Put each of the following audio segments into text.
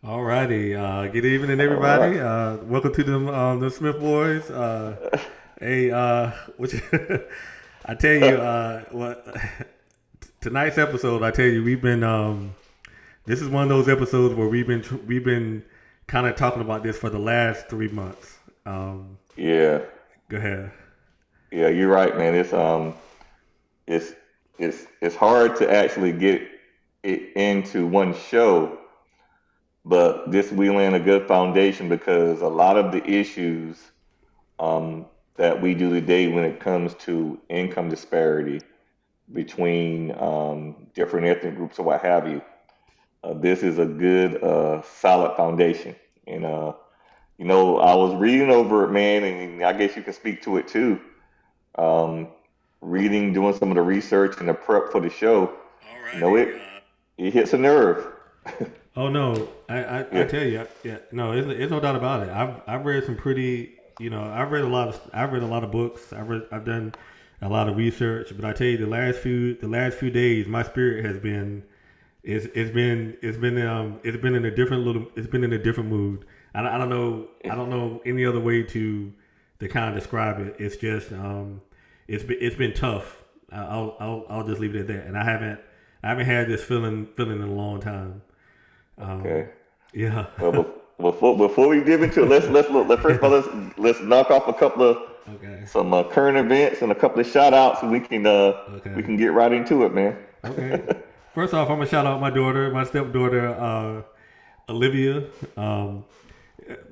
Alrighty, good evening, All everybody. right. Welcome to the Smith Boys. Hey, I tell you, what tonight's episode. I tell you, we've been. This is one of those episodes where we've been kind of talking about this for the last 3 months. Um, Yeah, Go ahead. yeah, you're right, man. It's it's hard to actually get it into one show, but this we laying a good foundation because a lot of the issues um, that we do today when it comes to income disparity between different ethnic groups or what have you, this is a good solid foundation. And I was reading over it, man, and I guess you can speak to it too. um, Reading, doing some of the research and the prep for the show, you know, Alrighty. it hits a nerve. Oh no, I Yeah. tell you, yeah, no, it's no doubt about it. I've read some pretty, I've read a lot of books. I've done a lot of research, but I tell you, the last few days, my spirit has been, it's been in a different little, it's been in a different mood. I don't know any other way to kind of describe it. It's just, it's been tough. I'll just leave it at that. And I haven't had this feeling in a long time. Um, Okay. yeah. Well, before we give into it, let's first of all let's knock off a couple of Okay. some current events and a couple of shout outs, and we Okay. can get right into it, man. Okay. First off, I'm gonna shout out my daughter, my stepdaughter, Olivia. Um,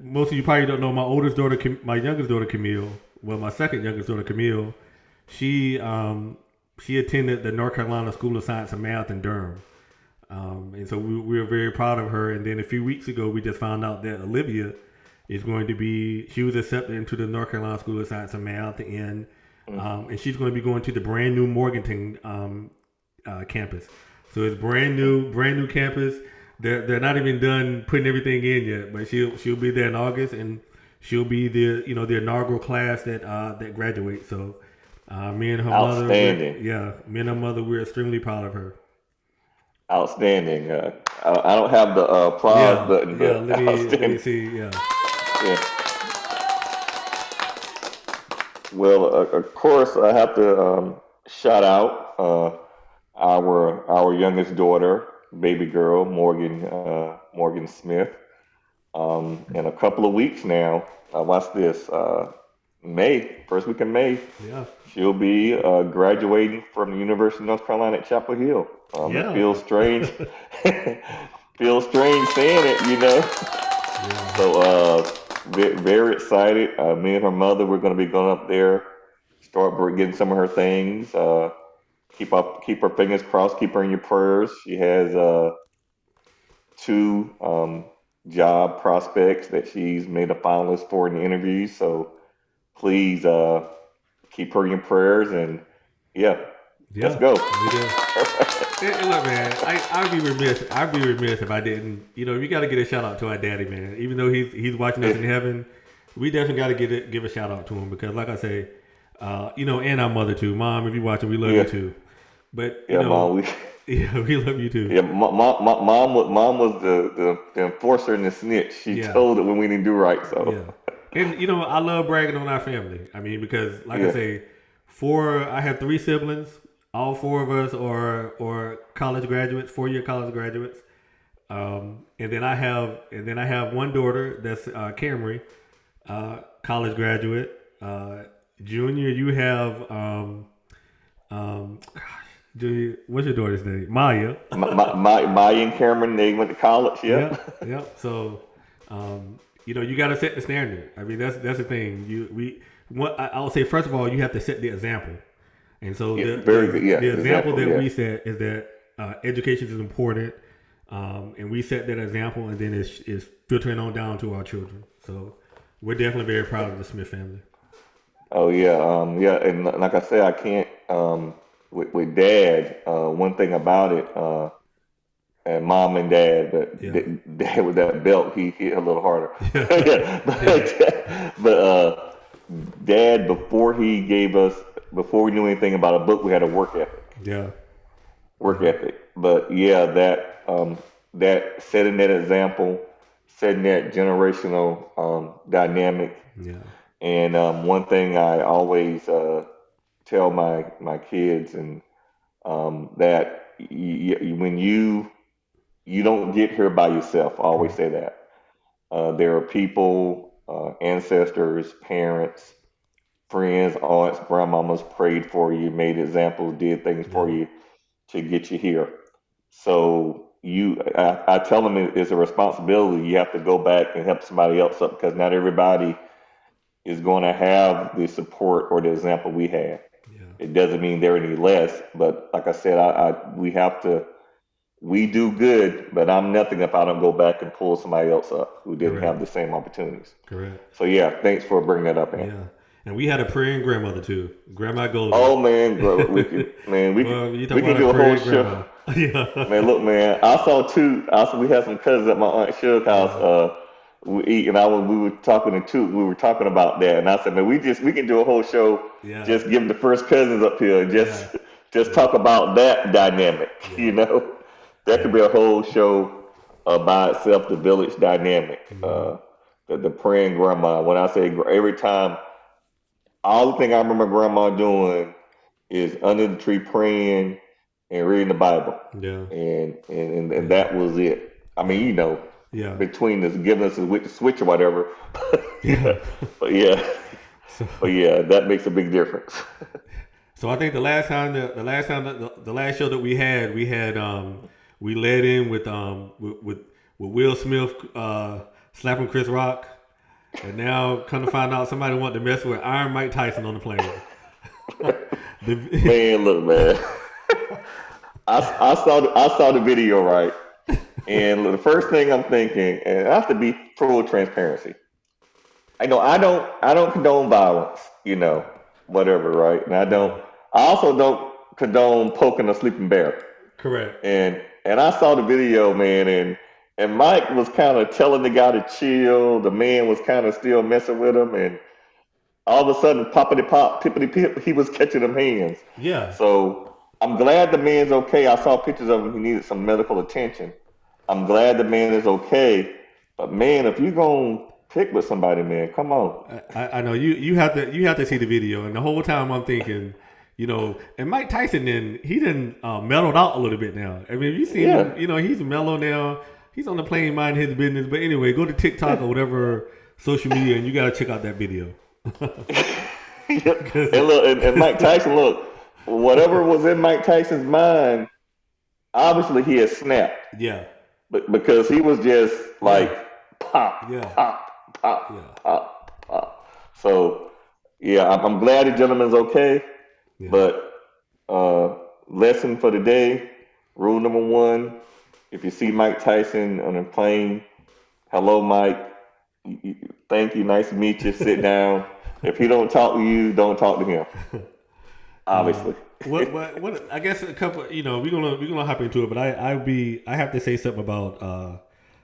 Most of you probably don't know my oldest daughter, my youngest daughter, Camille. Well, my second youngest daughter, Camille. She she attended the North Carolina School of Science and Math in Durham. And so we were very proud of her. And then a few weeks ago, we just found out that Olivia is going to be, she was accepted into the North Carolina School of Science and Math, and she's going to be going to the brand new Morganton campus. So it's brand new campus. They're not even done putting everything in yet, but she'll be there in August, and she'll be the inaugural class that graduates. So me and her mother, Outstanding, me and her mother, we're extremely proud of her. outstanding. I don't have the applause Yeah, button, yeah. but Let me outstanding. see. Yeah. Yeah. Well, of course, I have to shout out our youngest daughter, baby girl, Morgan Smith. In a couple of weeks now, watch this. May, first week of May, Yeah. she'll be graduating from the University of North Carolina at Chapel Hill. It Yeah. feels strange, feels strange saying it, you know. Yeah. So very excited. Me and her mother, we're going to be going up there, start getting some of her things. Keep her fingers crossed. Keep her in your prayers. She has two job prospects that she's made a finalist for in the interviews. So please keep her in your prayers. And yeah, let's Yeah. go. We do. And look, man, I'd be remiss. I'd be remiss if I didn't. We got to get a shout out to our daddy, man. Even though he's watching us in heaven, we definitely got to give a shout out to him because, like I say, and our mother too. Mom, if you're watching, we love you Yeah, too. But yeah, mom. yeah, we love you too. Yeah, mom was the enforcer and the snitch. She Yeah, told it when we didn't do right. So yeah. And I love bragging on our family. I mean, because like I yeah, say, I have three siblings. All four of us are college graduates, 4 year college graduates. And then I have one daughter that's Camry, college graduate. Junior, you have gosh, Junior, what's your daughter's name? Maya. my and Cameron, they went to college. Yep, Yep. yep. So, you got to set the standard. I mean, that's the thing. I would say first of all, you have to set the example. And so Yeah, the very good. the, Yeah, the example example. that Yeah. we set is that education is important, and we set that example, and then it's filtering on down to our children. So we're definitely very proud of the Smith family. Oh yeah. Yeah. And like I said, I can't. With dad, one thing about it, and mom and dad, but Yeah, dad with that belt, he hit a little harder. yeah, Yeah, yeah, but dad, before we knew anything about a book, we had a work ethic. yeah, Work ethic. But yeah, that setting that example. setting that generational dynamic. Yeah. And one thing I always tell my kids and that when you don't get here by yourself. I always Correct. say that. There are people, ancestors, parents, friends, aunts, grandmamas prayed for you, made examples, did things for Yeah. you to get you here. So I tell them it's a responsibility. You have to go back and help somebody else up because not everybody is going to have the support or the example we had. Yeah. It doesn't mean they're any less, but like I said, we have to. We do good, but I'm nothing if I don't go back and pull somebody else up who didn't have Correct. the same opportunities. Correct. So yeah, thanks for bringing that up, man. Yeah. And we had a praying grandmother too, Grandma Golden. Oh man, bro, Well, you talk we can about a do a whole praying show. grandma. Yeah. Man, look, man, I saw two. Also, we had some cousins at my aunt Shug's house. Yeah. We eat, and we were talking to two. We were talking about that, and I said, man, we can do a whole show. Yeah. Just give the first cousins up here, and Yeah. just Yeah. talk about that dynamic. Yeah. That could Yeah. be a whole show by itself. The village dynamic, Hmm. the praying grandma. When I say every time, all the thing I remember grandma doing is under the tree praying and reading the Bible, Yeah. and Yeah. that was it. I mean, Yeah. Yeah. between this giving us with the switch or whatever, Yeah. but yeah, So, but yeah, that makes a big difference. so I think the last show that we had we led in with Will Smith slapping Chris Rock, and now come to find out somebody wanted to mess with Iron Mike Tyson on the plane. the, Man, look, man, I saw the video right, and the first thing I'm thinking, and I have to be full transparency. I don't condone violence, whatever, right? And yeah, I also don't condone poking a sleeping bear. correct. And I saw the video, man, and Mike was kind of telling the guy to chill. The man was kind of still messing with him, and all of a sudden, poppity pop, pippity pip, he was catching them hands. Yeah, So I'm glad the man's okay. I saw pictures of him. He needed some medical attention. I'm glad the man is okay. But man, if you gonna pick with somebody, man, come on. I know you have to see the video, and the whole time I'm thinking, and Mike Tyson he didn't mellowed out a little bit now. I mean, you seen Yeah. him, he's mellow now. He's on the plane minding his business. But anyway, go to TikTok or whatever social media, and you got to check out that video. And look, and Mike Tyson, look, whatever was in Mike Tyson's mind, obviously he had snapped, Yeah, but because he was just like yeah, yeah, pop, pop, yeah, pop, pop, pop. So yeah, I'm glad the gentleman's okay. yeah. But lesson for the day, rule number one: if you see Mike Tyson on a plane, hello, Mike. Thank you, nice to meet you. Sit down. If he don't talk to you, don't talk to him. Uh, Obviously. what? I guess a couple. We're gonna hop into it, but I have to say something about.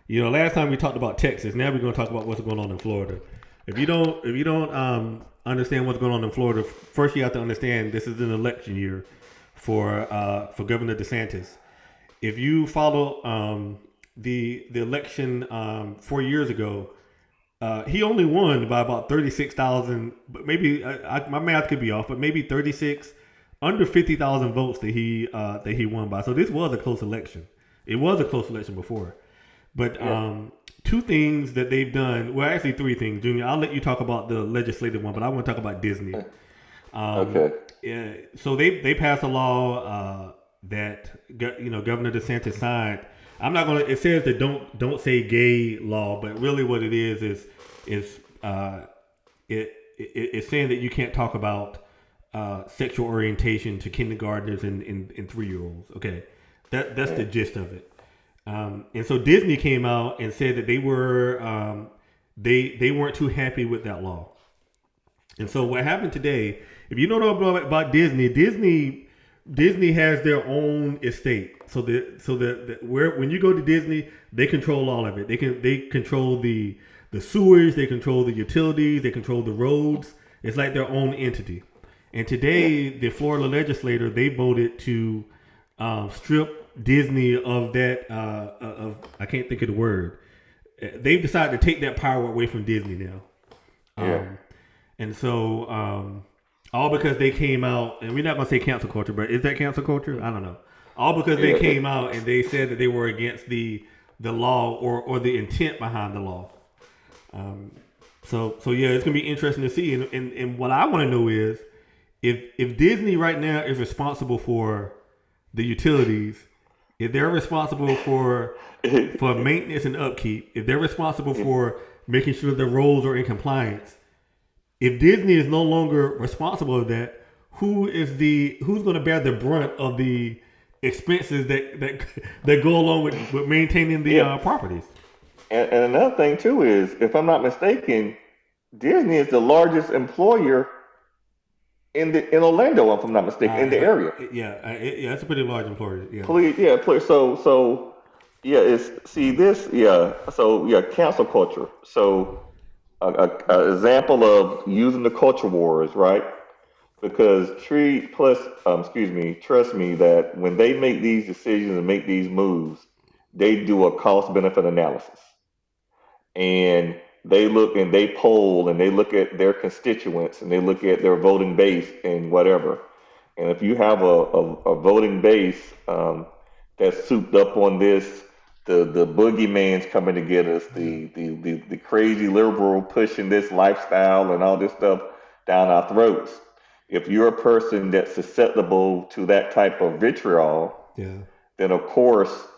Last time we talked about Texas. Now we're gonna talk about what's going on in Florida. If you don't understand what's going on in Florida, first you have to understand this is an election year for Governor DeSantis. If you follow the election 4 years ago, he only won by about 36,000, but maybe my math could be off, but maybe 36 under 50,000 votes that he won by. So this was a close election. It was a close election before, but Yeah. two things that they've done. Well, actually three things, Junior. I'll let you talk about the legislative one, but I want to talk about Disney. Um, Okay. yeah, so they passed a law that Governor DeSantis signed. I'm not gonna. It says that don't say gay law, but really what it is it's saying that you can't talk about sexual orientation to kindergartners and 3-year-olds. Okay, that's the Yeah. gist of it. And so Disney came out and said that they weren't too happy with that law. And so what happened today? If you don't know about Disney has their own estate. Where when you go to Disney, they control all of it. They control the sewers, they control the utilities, they control the roads. It's like their own entity. And Yeah. today, the Florida legislator they voted to strip Disney of that. Of I can't think of the word. they've decided to take that power away from Disney now. Yeah. And so, all because they came out, and we're not gonna say cancel culture, but is that cancel culture? I don't know. All because they came out and they said that they were against the law or the intent behind the law. So yeah, it's gonna be interesting to see. And what I want to know is if Disney right now is responsible for the utilities, if they're responsible for maintenance and upkeep, if they're responsible for making sure the roads are in compliance, if Disney is no longer responsible for that, who's going to bear the brunt of the expenses that go along with maintaining the properties? And another thing too is, if I'm not mistaken, Disney is the largest employer in Orlando, if I'm not mistaken, in the area. It's a pretty large employer. Yeah. Please, yeah, please. So, yeah, cancel culture. So, a example of using the culture wars, right? Because trust me that when they make these decisions and make these moves, they do a cost benefit analysis, and they look and they poll and they look at their constituents and they look at their voting base and whatever. And if you have a voting base that's souped up on this, the boogeyman's coming to get us, the crazy liberal pushing this lifestyle and all this stuff down our throats. If you're a person that's susceptible to that type of vitriol, then of course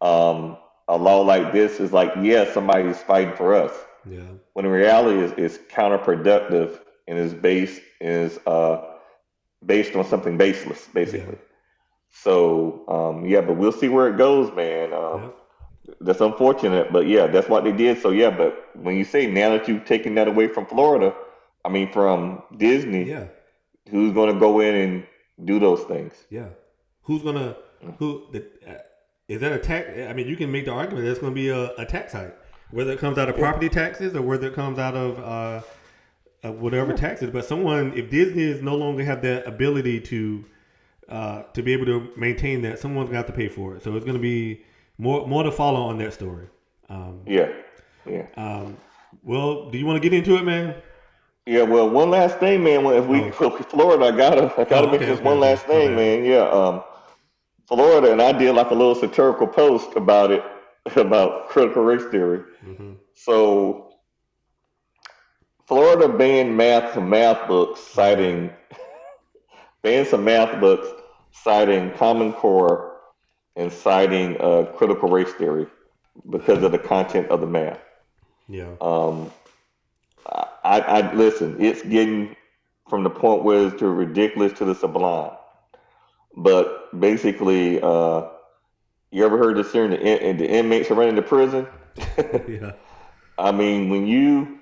a law like this is like, yeah, somebody's fighting for us. Yeah. When in reality it's counterproductive and is based on something baseless, basically. Yeah. So but we'll see where it goes, man. That's unfortunate, but yeah, that's what they did. So yeah, but when you say now that you've taken that away from from Disney, who's going to go in and do those things? Yeah, is that a tax? I mean, you can make the argument that it's going to be a tax hike, whether it comes out of property taxes or whether it comes out of whatever taxes. But if Disney is no longer have that ability to be able to maintain that, someone's going to have to pay for it. So it's going to be more to follow on that story. Well, do you want to get into it, man? Yeah, well, one last thing, man. Florida, I gotta mention this one last thing, man. Yeah, Florida, and I did like a little satirical post about it, about critical race theory. Mm-hmm. So, Florida banned some math books citing Common Core and citing critical race theory because of the content of the math. Yeah. I listen. It's getting from the point where it's too ridiculous to the sublime. But basically, you ever heard this here? The inmates are running to prison. Yeah. I mean, when you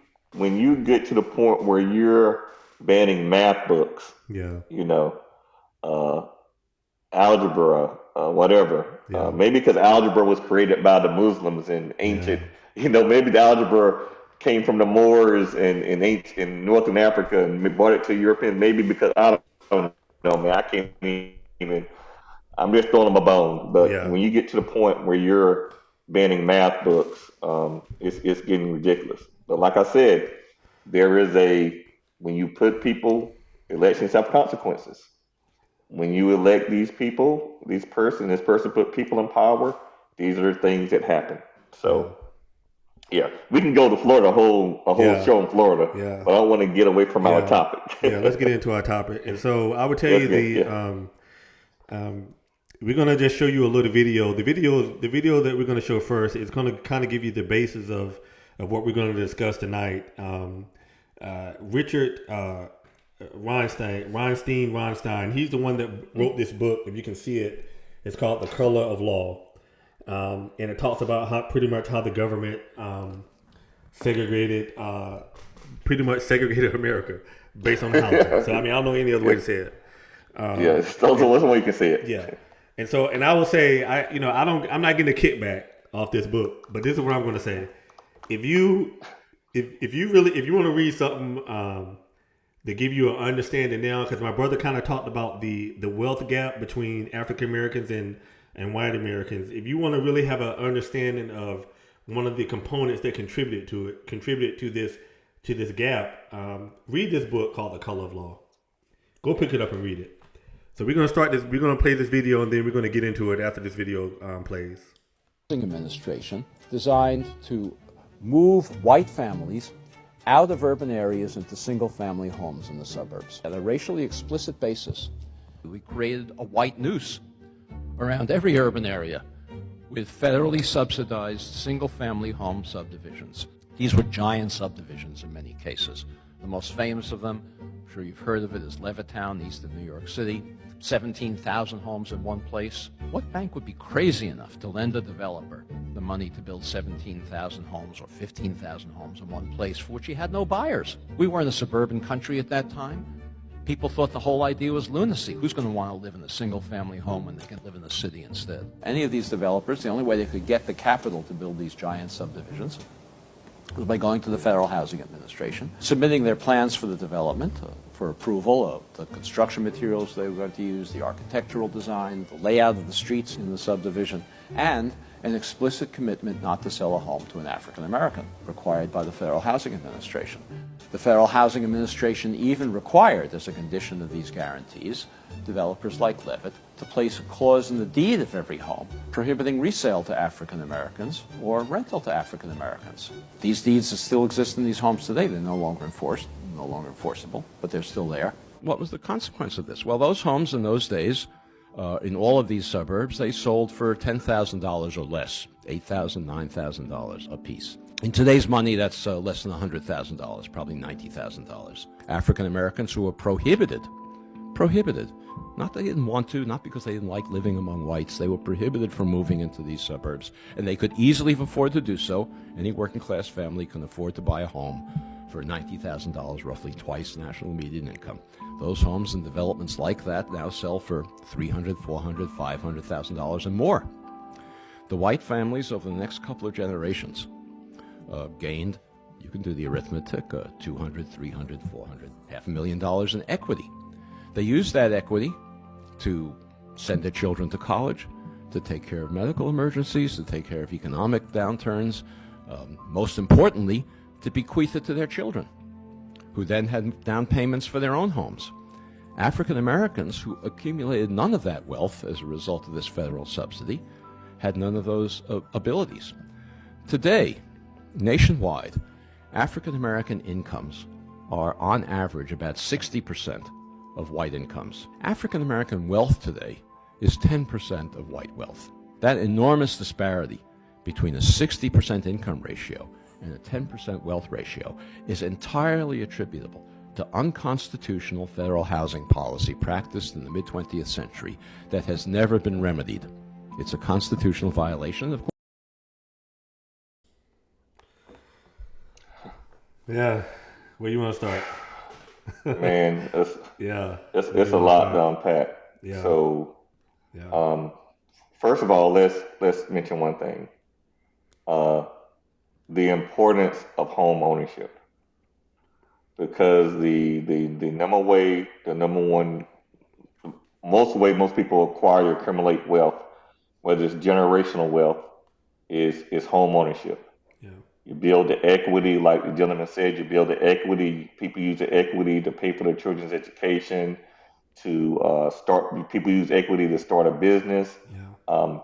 get to the point where you're banning math books, algebra, whatever. Yeah. Maybe because algebra was created by the Muslims in ancient. Yeah. Maybe the algebra came from the Moors in Northern Africa and brought it to Europeans. Maybe because I don't know, man. I can't even. I'm just throwing them a bone. But when you get to the point where you're banning math books, it's getting ridiculous. But like I said, when you put people, elections have consequences. When you elect these people, this person put people in power, these are the things that happen. So. Yeah, we can go to Florida, a whole show in Florida, but I don't want to get away from our topic. Let's get into our topic. And so I would tell you we're going to just show you a little video. The video that we're going to show first is going to kind of give you the basis of what we're going to discuss tonight. Richard Weinstein, he's the one that wrote this book. If you can see it, it's called The Color of Law. And it talks about how the government segregated America based on housing. So I mean, I don't know any other way to say it. That's the one way you can say it. Yeah, and I will say, I'm not getting a kickback off this book, but this is what I'm going to say. If you want to read something to give you an understanding now, because my brother kind of talked about the wealth gap between African Americans and white Americans. If you want to really have an understanding of one of the components that contributed to this gap. Read this book called The Color of Law. Go pick it up and read it. So we're gonna start this. We're gonna play this video, and then we're gonna get into it after this video plays. Administration designed to move white families out of urban areas into single-family homes in the suburbs. At a racially explicit basis, we created a white noose around every urban area with federally subsidized single-family home subdivisions. These were giant subdivisions in many cases. The most famous of them, I'm sure you've heard of it, is Levittown, east of New York City. 17,000 homes in one place. What bank would be crazy enough to lend a developer the money to build 17,000 homes or 15,000 homes in one place for which he had no buyers? We were in a suburban country at that time. People thought the whole idea was lunacy. Who's going to want to live in a single-family home when they can live in the city instead? Any of these developers, the only way they could get the capital to build these giant subdivisions was by going to the Federal Housing Administration, submitting their plans for the development, for approval of the construction materials they were going to use, the architectural design, the layout of the streets in the subdivision, and an explicit commitment not to sell a home to an African American, required by the Federal Housing Administration. The Federal Housing Administration even required, as a condition of these guarantees, developers like Levitt to place a clause in the deed of every home prohibiting resale to African Americans or rental to African Americans. These deeds still exist in these homes today. They're no longer enforced, no longer enforceable, but they're still there. What was the consequence of this? Well, those homes in those days, in all of these suburbs, they sold for $10,000 or less, $8,000, $9,000 a piece. In today's money, that's less than $100,000, probably $90,000. African Americans who were prohibited, not they didn't want to, not because they didn't like living among whites, they were prohibited from moving into these suburbs, and they could easily afford to do so. Any working class family can afford to buy a home for $90,000, roughly twice national median income. Those homes and developments like that now sell for $300,000, $400,000, $500,000 and more. The white families over the next couple of generations gained, you can do the arithmetic, $200,000, $300,000, $400,000, $500,000 in equity. They used that equity to send their children to college, to take care of medical emergencies, to take care of economic downturns, most importantly, to bequeath it to their children, who then had down payments for their own homes. African Americans who accumulated none of that wealth as a result of this federal subsidy had none of those abilities. Today, nationwide, African American incomes are on average about 60% of white incomes. African American wealth today is 10% of white wealth. That enormous disparity between a 60% income ratio and a 10% wealth ratio is entirely attributable to unconstitutional federal housing policy practiced in the mid-20th century that has never been remedied. It's a constitutional violation, of course. Yeah, where you want to start? Man, it's a lot to unpack. Yeah. So, first of all, let's mention one thing: the importance of home ownership, because the number one most people acquire or accumulate wealth, whether it's generational wealth, is home ownership. Yeah. You build the equity, like the gentleman said. You build the equity. People use the equity to pay for their children's education. People use equity to start a business. Yeah.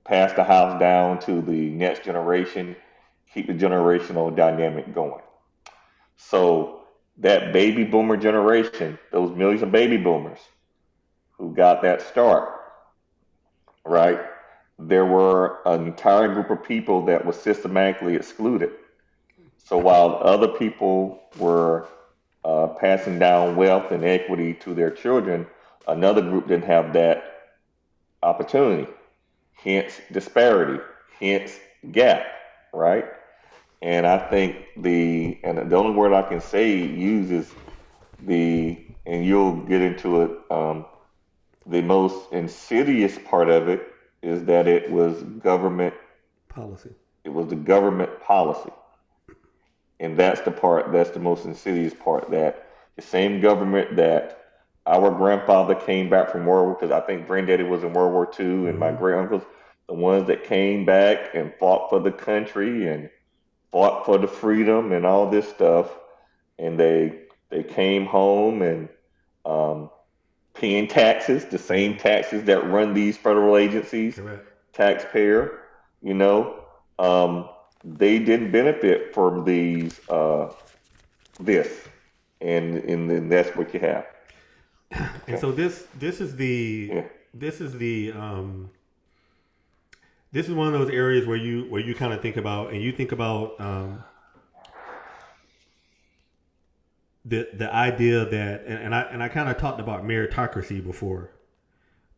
Pass the house down to the next generation. Keep the generational dynamic going. So that baby boomer generation, those millions of baby boomers who got that start, right? There were an entire group of people that was systematically excluded. So while other people were passing down wealth and equity to their children, another group didn't have that opportunity. Hence disparity, hence gap, right? And I think the only word I can use is and you'll get into it, the most insidious part of it is that it was government policy. It was the government policy. And that's the most insidious part, that the same government that our grandfather came back from World War, because I think granddaddy was in World War II and my great uncles, the ones that came back and fought for the country and fought for the freedom and all this stuff, and they came home and um, paying taxes, the same taxes that run these federal agencies, Correct. taxpayer, you know, they didn't benefit from these this, and then that's what you have. And so this is the Yeah, this is the this is one of those areas where you kind of think about, and you think about the idea that, and I kind of talked about meritocracy before,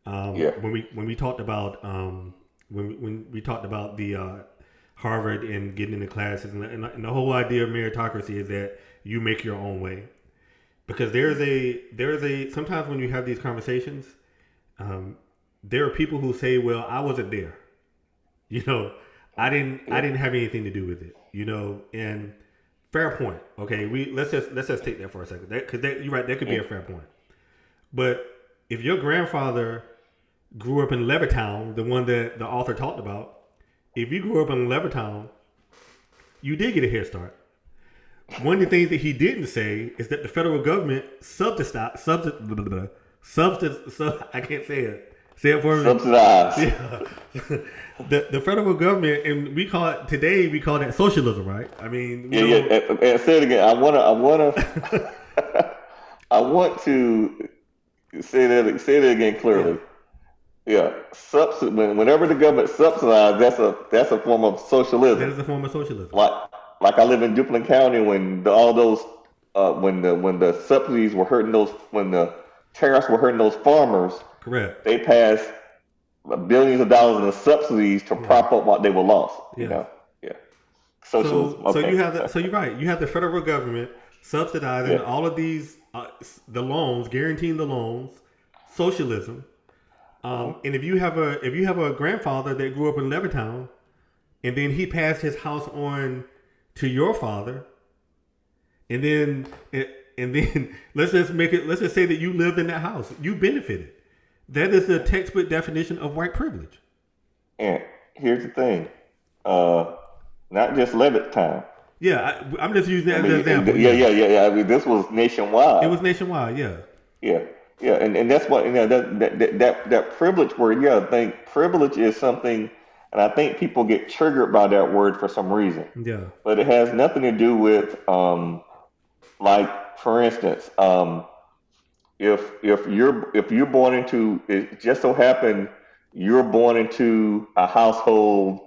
yeah, when we talked about when we talked about the Harvard and getting into classes, and the whole idea of meritocracy is that you make your own way, because there's a sometimes when you have these conversations, there are people who say, well, I wasn't there, you know, I didn't have anything to do with it, you know. And fair point. Okay, let's just take that for a second, because you're right, that could be a fair point. But if your grandfather grew up in Levittown, the one that the author talked about, if you grew up in Levittown, you did get a head start. One of the things that he didn't say is that the federal government subsidized. I can't say it. Say it for me. subsidized. Yeah. The federal government, and we call that socialism, right? I mean, Yeah, yeah. And say it again. I want to say that again clearly. Yeah, whenever the government subsidizes, that's a form of socialism. That is a form of socialism. Like I live in Duplin County, when all those when the subsidies were hurting when the tariffs were hurting those farmers. Correct. They passed billions of dollars in the subsidies to prop up what they were lost. You know, yeah. Socialism. So you have so you're right. You have the federal government subsidizing all of these the loans, guaranteeing the loans, socialism. And if you have a grandfather that grew up in Levittown, and then he passed his house on to your father, and then let's just say that you lived in that house, you benefited. That is the textbook definition of white privilege. And here's the thing, not just Levittown. Yeah, I'm just using that as an example. Yeah. I mean, this was nationwide. It was nationwide. Yeah. Yeah, and that's what, you know, that privilege word. Yeah, I think privilege is something, and I think people get triggered by that word for some reason. Yeah. But it has nothing to do with, like, for instance, if you're born into, it just so happened you're born into a household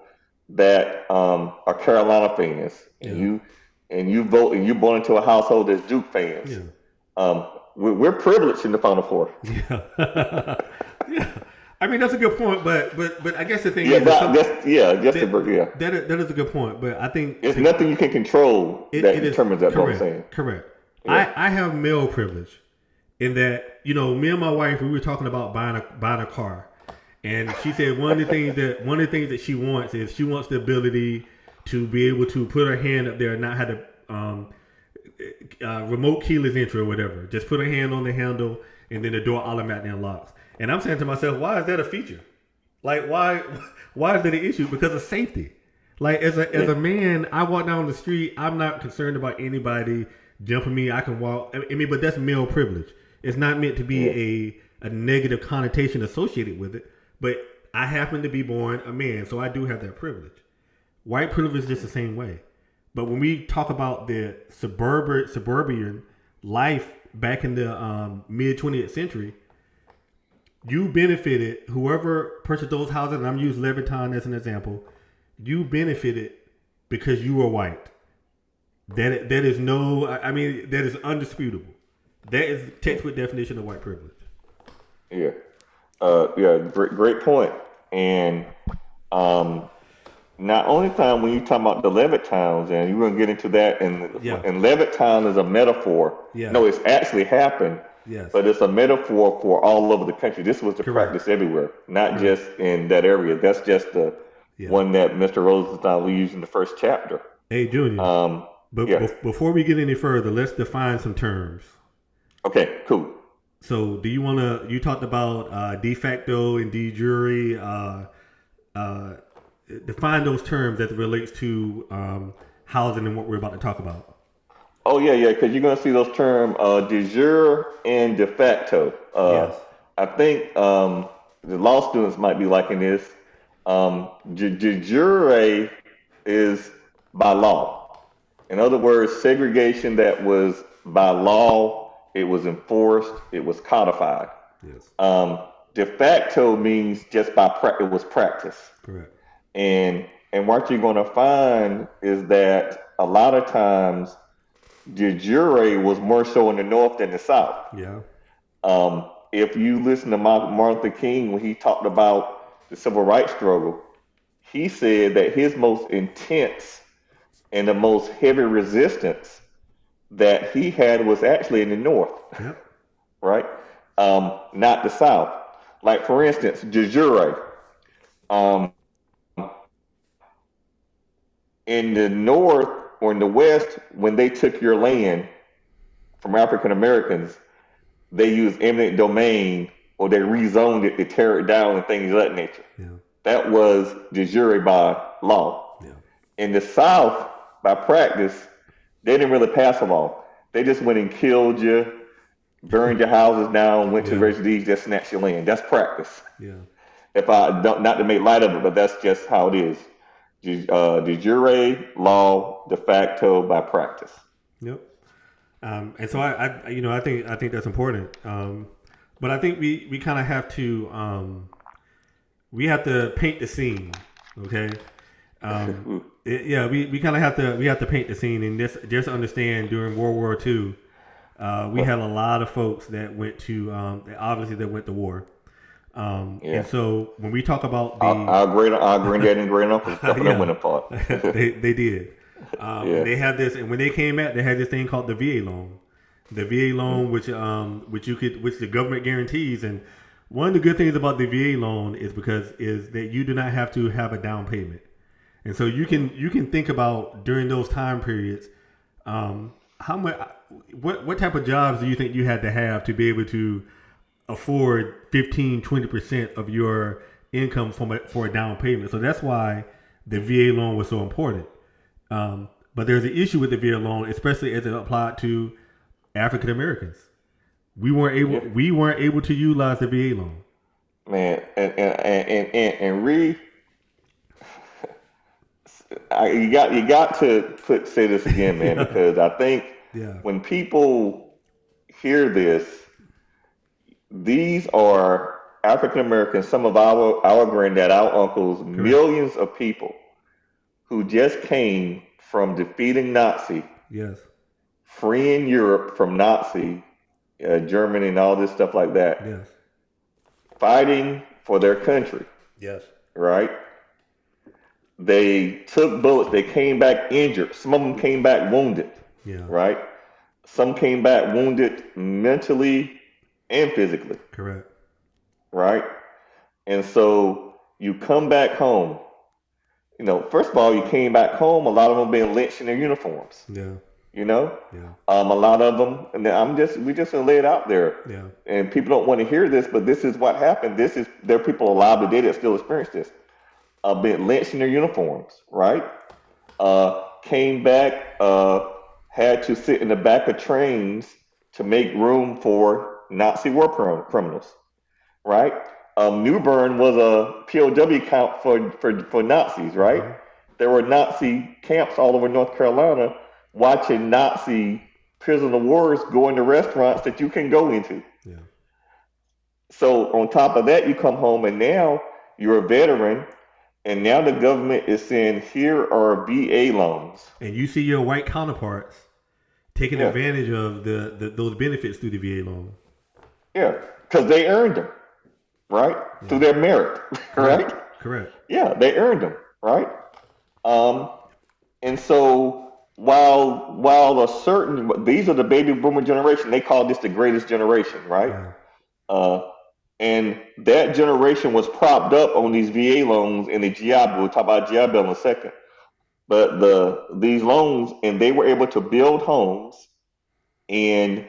that are Carolina fans, and you vote, and you're born into a household that's Duke fans. Yeah. We're privileged in the Final Four. Yeah. Yeah. I mean, that's a good point, but I guess the thing is, that is a good point. But I think it's nothing you can control that determines that. Correct. What I'm saying. Correct. Yeah. I have male privilege in that, you know, me and my wife, we were talking about buying a car, and she said one of the things that she wants is she wants the ability to be able to put her hand up there and not have to remote keyless entry or whatever. Just put her hand on the handle, and then the door automatically unlocks. And I'm saying to myself, why is that a feature? Like, why is that an issue? Because of safety. Like, as a man, I walk down the street, I'm not concerned about anybody jumping me. I can walk. I mean, but that's male privilege. It's not meant to be a negative connotation associated with it. But I happen to be born a man, so I do have that privilege. White privilege is just the same way. But when we talk about the suburban life back in the mid 20th century, you benefited, whoever purchased those houses, and I'm using Levittown as an example, you benefited because you were white. That is undisputable. That is the textbook definition of white privilege. Yeah. Great point. And not only time when you talk about the Levittowns, and you're going to get into that, and Levittown is a metaphor. Yeah. No, it's actually happened. Yes. But it's a metaphor for all over the country. This was the practice everywhere, not just in that area. That's just the one that Mr. Rosenstein we used in the first chapter. Hey, Junior. Before we get any further, let's define some terms. Okay, cool. So, do you want to? You talked about de facto and de jure define those terms as it relates to housing and what we're about to talk about. Oh yeah, because you're gonna see those terms de jure and de facto. Yes. I think the law students might be liking this. De jure is by law. In other words, segregation that was by law, it was enforced, it was codified. Yes. De facto means just by it was practice. Correct. And what you're going to find is that a lot of times de jure was more so in the North than the South. Yeah. If you listen to Martin Luther King when he talked about the civil rights struggle, he said that his most intense and the most heavy resistance that he had was actually in the North, Yep. right? Not the South. Like, for instance, de jure. Um, in the North or in the West, when they took your land from African Americans, they used eminent domain or they rezoned it to tear it down and things of that nature. Yeah. That was de jure by law. Yeah. In the South, by practice, they didn't really pass a law. They just went and killed you, burned your houses down, went to the registry of deeds, just snatched your land. That's practice. Yeah. If I don't, not to make light of it, but that's just how it is. De jure, law, de facto, by practice. Yep. And so I think that's important. But I think we kind of have to we have to paint the scene. Okay. We kind of have to paint the scene and just understand during World War II, we had a lot of folks that went to obviously that went to war. And so when we talk about our granddad and great uncle definitely went apart. they did. They had this, and when they came out, they had this thing called the VA loan. The VA loan, which the government guarantees, and one of the good things about the VA loan is that you do not have to have a down payment, and so you can think about during those time periods, how much, what type of jobs do you think you had to have to be able to afford 15-20% of your income for a down payment. So that's why the VA loan was so important. But there's an issue with the VA loan, especially as it applied to African Americans. We weren't able to utilize the VA loan. Man, and Reed, you got to say this again, man, because I think when people hear this, these are African Americans, some of our granddad, our uncles, correct, millions of people who just came from defeating Nazi, yes, freeing Europe from Nazi, Germany and all this stuff like that, yes, fighting for their country, yes, right? They took bullets, they came back injured, some of them came back wounded, right? Some came back wounded mentally and physically. Correct. Right? And so you come back home. First of all, you came back home, a lot of them being lynched in their uniforms. Yeah. A lot of them, and we just gonna lay it out there. Yeah. And people don't want to hear this, but this is what happened. There are people alive today that still experience this. Being lynched in their uniforms, right? Came back, had to sit in the back of trains to make room for Nazi war criminals, right? New Bern was a POW camp for Nazis, right? Mm-hmm. There were Nazi camps all over North Carolina watching Nazi prisoner of wars go into restaurants that you can go into. Yeah. So on top of that, you come home and now you're a veteran, and now the government is saying, here are VA loans. And you see your white counterparts taking advantage of those benefits through the VA loan. Yeah, because they earned them, right? Yeah. Through their merit, right? Correct. Yeah, they earned them, right? And so while these are the baby boomer generation, they call this the greatest generation, right? Yeah. And that generation was propped up on these VA loans and the GI Bill. We'll talk about GI Bill in a second. But these loans, and they were able to build homes and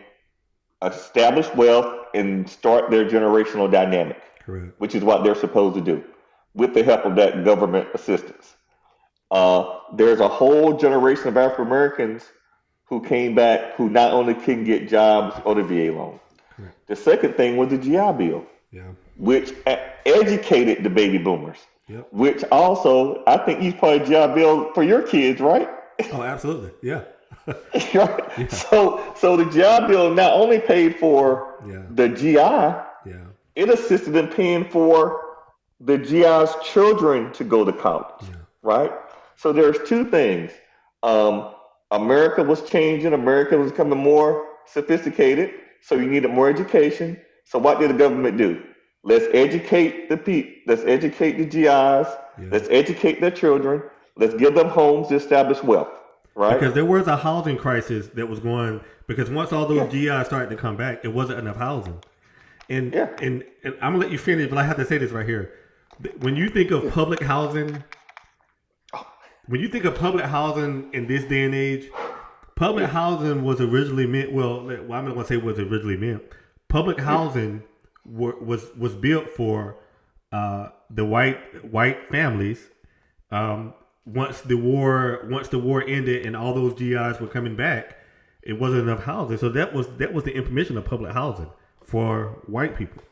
establish wealth and start their generational dynamic. Correct. Which is what they're supposed to do. with the help of that government assistance. There's a whole generation of African Americans who came back who not only couldn't get jobs or the VA loan. Correct. The second thing was the GI Bill, Yeah. which educated the baby boomers. Yep. Which also, I think you part of GI Bill for your kids, right? Oh, absolutely. Yeah. Right. Yeah. So the GI Bill not only paid for Yeah. the GI, Yeah. it assisted in paying for the GI's children to go to college. Yeah. Right. So there's two things. America was changing. America was becoming more sophisticated. So you needed more education. So what did the government do? Let's educate the people. Let's educate the GIs. Yeah. Let's educate their children. Let's give them homes to establish wealth. Right? Because there was a housing crisis that was going, because once all those GIs started to come back, it wasn't enough housing. And I'm gonna let you finish, but I have to say this right here. When you think of public housing, in this day and age, public housing was originally meant. Well, I'm not gonna say was originally meant. Public housing was built for the white families. Once the war ended and all those GIs were coming back, it wasn't enough housing. So that was the implementation of public housing for white people,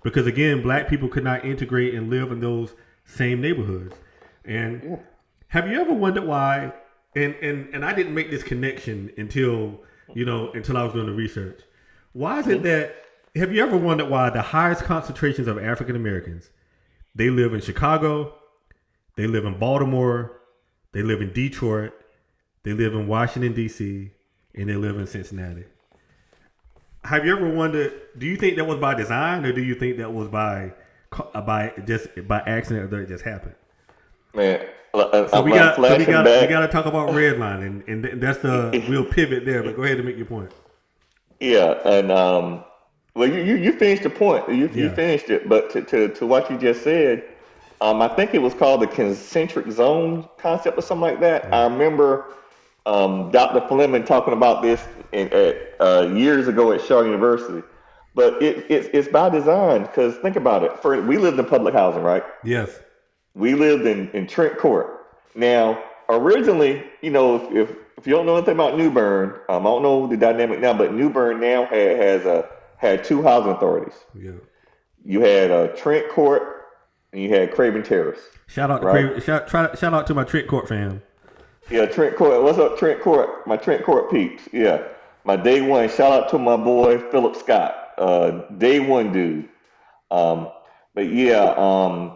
because again, black people could not integrate and live in those same neighborhoods. And have you ever wondered why? And I didn't make this connection until I was doing the research. Why is it that? Have you ever wondered why the highest concentrations of African Americans, they live in Chicago, they live in Baltimore, they live in Detroit, they live in Washington, D.C., and they live in Cincinnati? Have you ever wondered, do you think that was by design, or do you think that was by accident, or that it just happened? Man, So we got to talk about redlining, and that's we'll pivot there, but go ahead and make your point. Yeah, and well, you finished the point. You finished it, but to what you just said, I think it was called the concentric zone concept or something like that. Right. I remember Dr. Fleming talking about this years ago at Shaw University. But it's by design, because think about it. We lived in public housing, right? Yes. We lived in Trent Court. Now, originally, if you don't know anything about New Bern, I don't know the dynamic now, but New Bern now had two housing authorities. Yeah. You had Trent Court and you had Craven Terrace. Shout out to right? shout out to my Trent Court fam. Yeah, Trent Court. What's up, Trent Court? My Trent Court peeps. Yeah, my day one. Shout out to my boy Philip Scott. Day one dude. But yeah,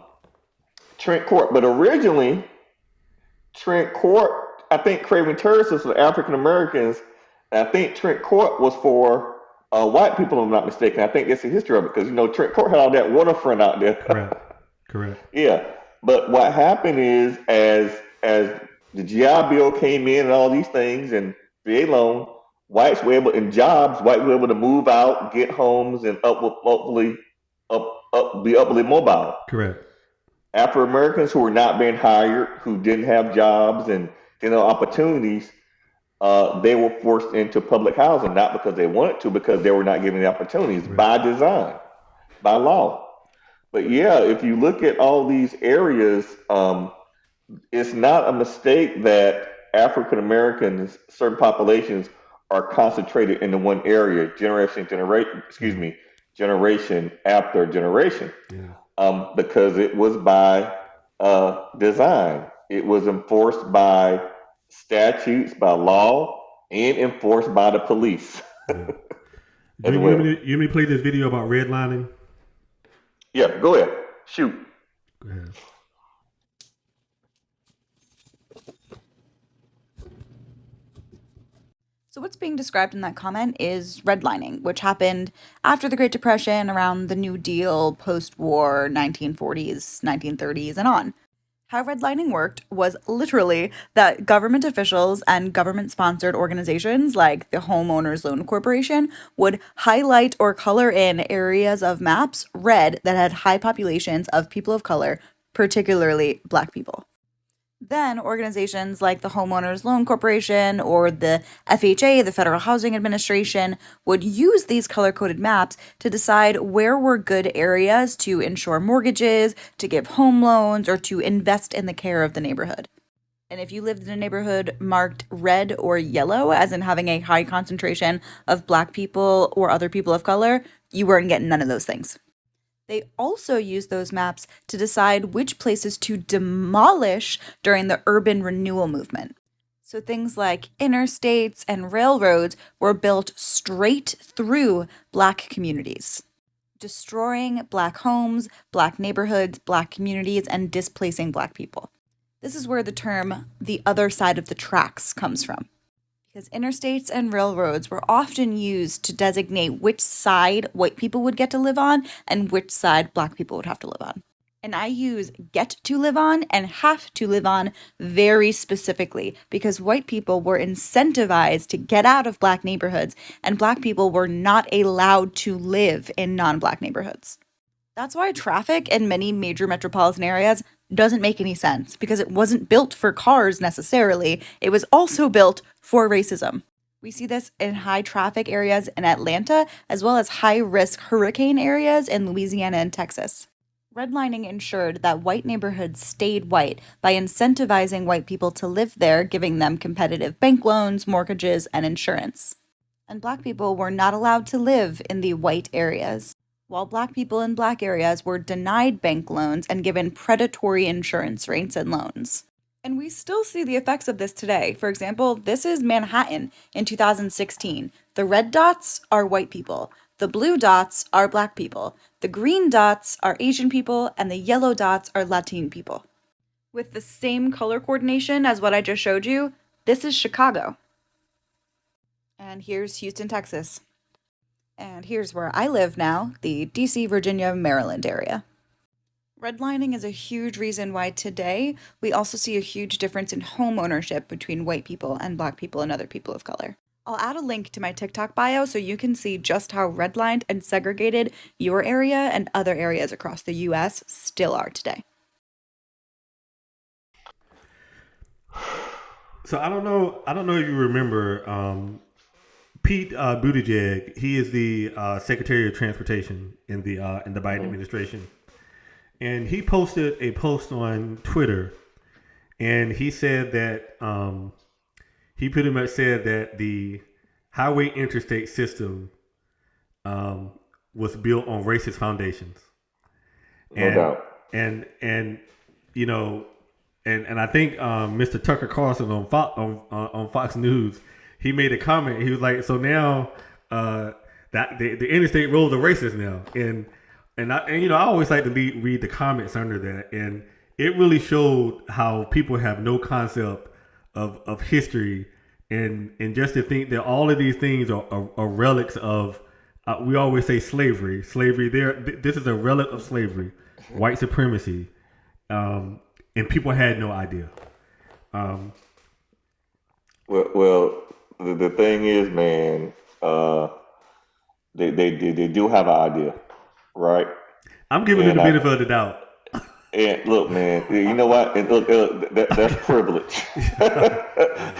Trent Court. But originally, Trent Court, I think Craven Terrace was for African Americans, and I think Trent Court was for white people, if I'm not mistaken. I think that's the history of it, because Trent Court had all that waterfront out there. Correct. Yeah, but what happened is, as the GI Bill came in and all these things, and VA loan, whites were able, in jobs, whites were able to move out, get homes, and be upwardly mobile. Correct. Afro Americans who were not being hired, who didn't have jobs and didn't have opportunities, they were forced into public housing, not because they wanted to, because they were not given the opportunities by design, by law. But yeah, if you look at all these areas, it's not a mistake that African Americans, certain populations, are concentrated into one area, generation after generation. Yeah. Because it was by design. It was enforced by statutes, by law, and enforced by the police. Yeah. You want me to play this video about redlining? Yeah, go ahead. Shoot. Go ahead. So what's being described in that comment is redlining, which happened after the Great Depression, around the New Deal, post-war, 1940s, 1930s, and on. How redlining worked was literally that government officials and government-sponsored organizations like the Homeowners Loan Corporation would highlight or color in areas of maps red that had high populations of people of color, particularly Black people. Then organizations like the Homeowners Loan Corporation or the FHA, the Federal Housing Administration, would use these color-coded maps to decide where were good areas to insure mortgages, to give home loans, or to invest in the care of the neighborhood. And if you lived in a neighborhood marked red or yellow, as in having a high concentration of Black people or other people of color, you weren't getting none of those things. They also use those maps to decide which places to demolish during the urban renewal movement. So things like interstates and railroads were built straight through Black communities, destroying Black homes, Black neighborhoods, Black communities, and displacing Black people. This is where the term the other side of the tracks comes from, because interstates and railroads were often used to designate which side white people would get to live on and which side Black people would have to live on. And I use get to live on and have to live on very specifically because white people were incentivized to get out of Black neighborhoods and Black people were not allowed to live in non-Black neighborhoods. That's why traffic in many major metropolitan areas doesn't make any sense, because it wasn't built for cars necessarily. It was also built for racism. We see this in high traffic areas in Atlanta, as well as high risk hurricane areas in Louisiana and Texas. Redlining ensured that white neighborhoods stayed white by incentivizing white people to live there, giving them competitive bank loans, mortgages, and insurance. And Black people were not allowed to live in the white areas, while Black people in Black areas were denied bank loans and given predatory insurance rates and loans. And we still see the effects of this today. For example, this is Manhattan in 2016. The red dots are white people. The blue dots are Black people. The green dots are Asian people, and the yellow dots are Latin people. With the same color coordination as what I just showed you, this is Chicago. And here's Houston, Texas. And here's where I live now, the DC, Virginia, Maryland area. Redlining is a huge reason why today we also see a huge difference in home ownership between white people and Black people and other people of color. I'll add a link to my TikTok bio so you can see just how redlined and segregated your area and other areas across the US still are today. So I don't know if you remember Pete Buttigieg. He is the Secretary of Transportation in the Biden administration, and he posted a post on Twitter, and he said that he pretty much said that the highway interstate system was built on racist foundations. No doubt. And you know, and I think Mr. Tucker Carlson on Fox News, he made a comment. He was like, so now that the interstate roads are racist now, and I always like to read the comments under that, and it really showed how people have no concept of history, and just to think that all of these things are relics of. We always say slavery. This is a relic of slavery, white supremacy, and people had no idea. Well, the thing is, man, they do have an idea, right? I'm giving them the benefit of the doubt. And look, man, you know what? And look, that's privilege.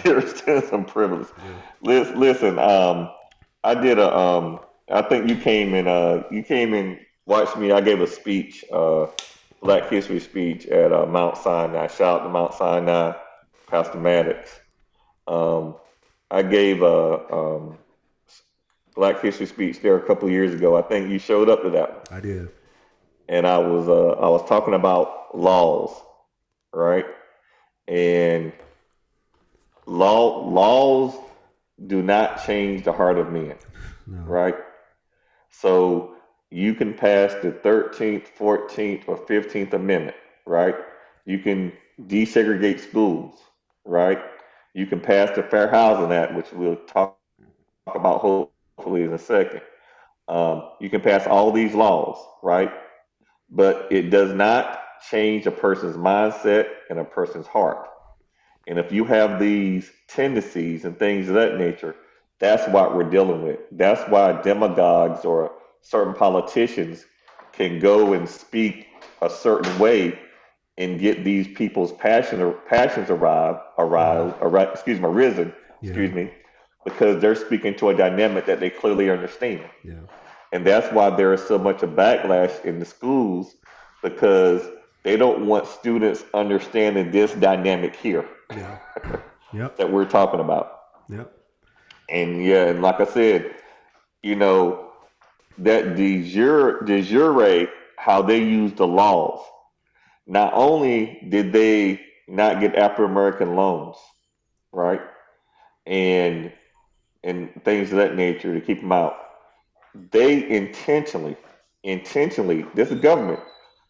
There's still some privilege. Listen, I did I think you came and watched me. I gave a speech, Black History speech at Mount Sinai. Shout out to Mount Sinai, Pastor Maddox. I gave a Black History speech there a couple of years ago. I think you showed up to that one. I did. And I was talking about laws, right? And laws do not change the heart of men, right? So you can pass the 13th, 14th, or 15th Amendment, right? You can desegregate schools, right? You can pass the Fair Housing Act, which we'll talk about hopefully in a second. You can pass all these laws, right? But it does not change a person's mindset and a person's heart. And if you have these tendencies and things of that nature, that's what we're dealing with. That's why demagogues or certain politicians can go and speak a certain way and get these people's passions risen, Yeah. because they're speaking to a dynamic that they clearly understand. Yeah. And that's why there is so much a backlash in the schools, because they don't want students understanding this dynamic here Yeah. Yep. that we're talking about. Yep. And yeah, and like I said, you know, that de jure, how they use the laws. Not only did they not get African American loans, right, and things of that nature to keep them out, they intentionally, this is government,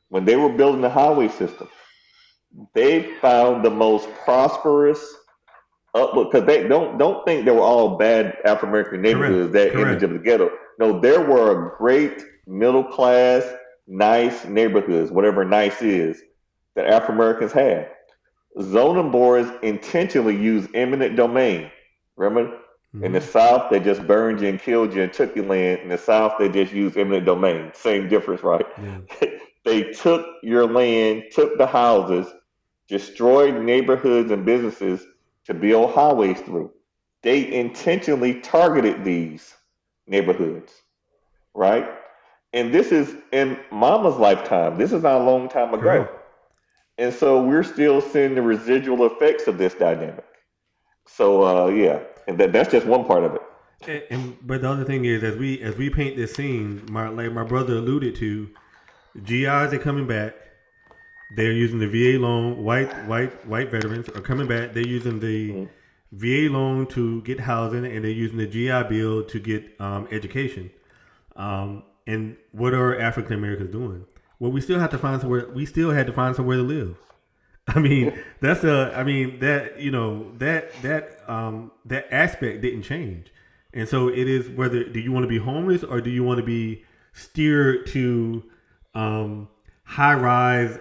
when they were building the highway system, they found the most prosperous because they don't think they were all bad African American neighborhoods, that image of the ghetto. No, there were great middle class, nice neighborhoods, whatever nice is, that African Americans had. Zoning boards intentionally use eminent domain. Remember? In the South, they just burned you and killed you and took your land. In the South, they just use eminent domain. Same difference, right? Yeah. They took your land, took the houses, destroyed neighborhoods and businesses to build highways through. They intentionally targeted these neighborhoods, right? And this is in Mama's lifetime. This is not a long time ago. Correct. And so we're still seeing the residual effects of this dynamic. So yeah, and that's just one part of it. But the other thing is, as we paint this scene, like my brother alluded to, GIs are coming back. They're using the VA loan. White veterans are coming back. They're using the VA loan to get housing, and they're using the GI Bill to get education. And what are African Americans doing? Well, we still have to find somewhere. We still had to find somewhere to live. I mean, that aspect didn't change, and so it is whether do you want to be homeless or do you want to be steered to high rise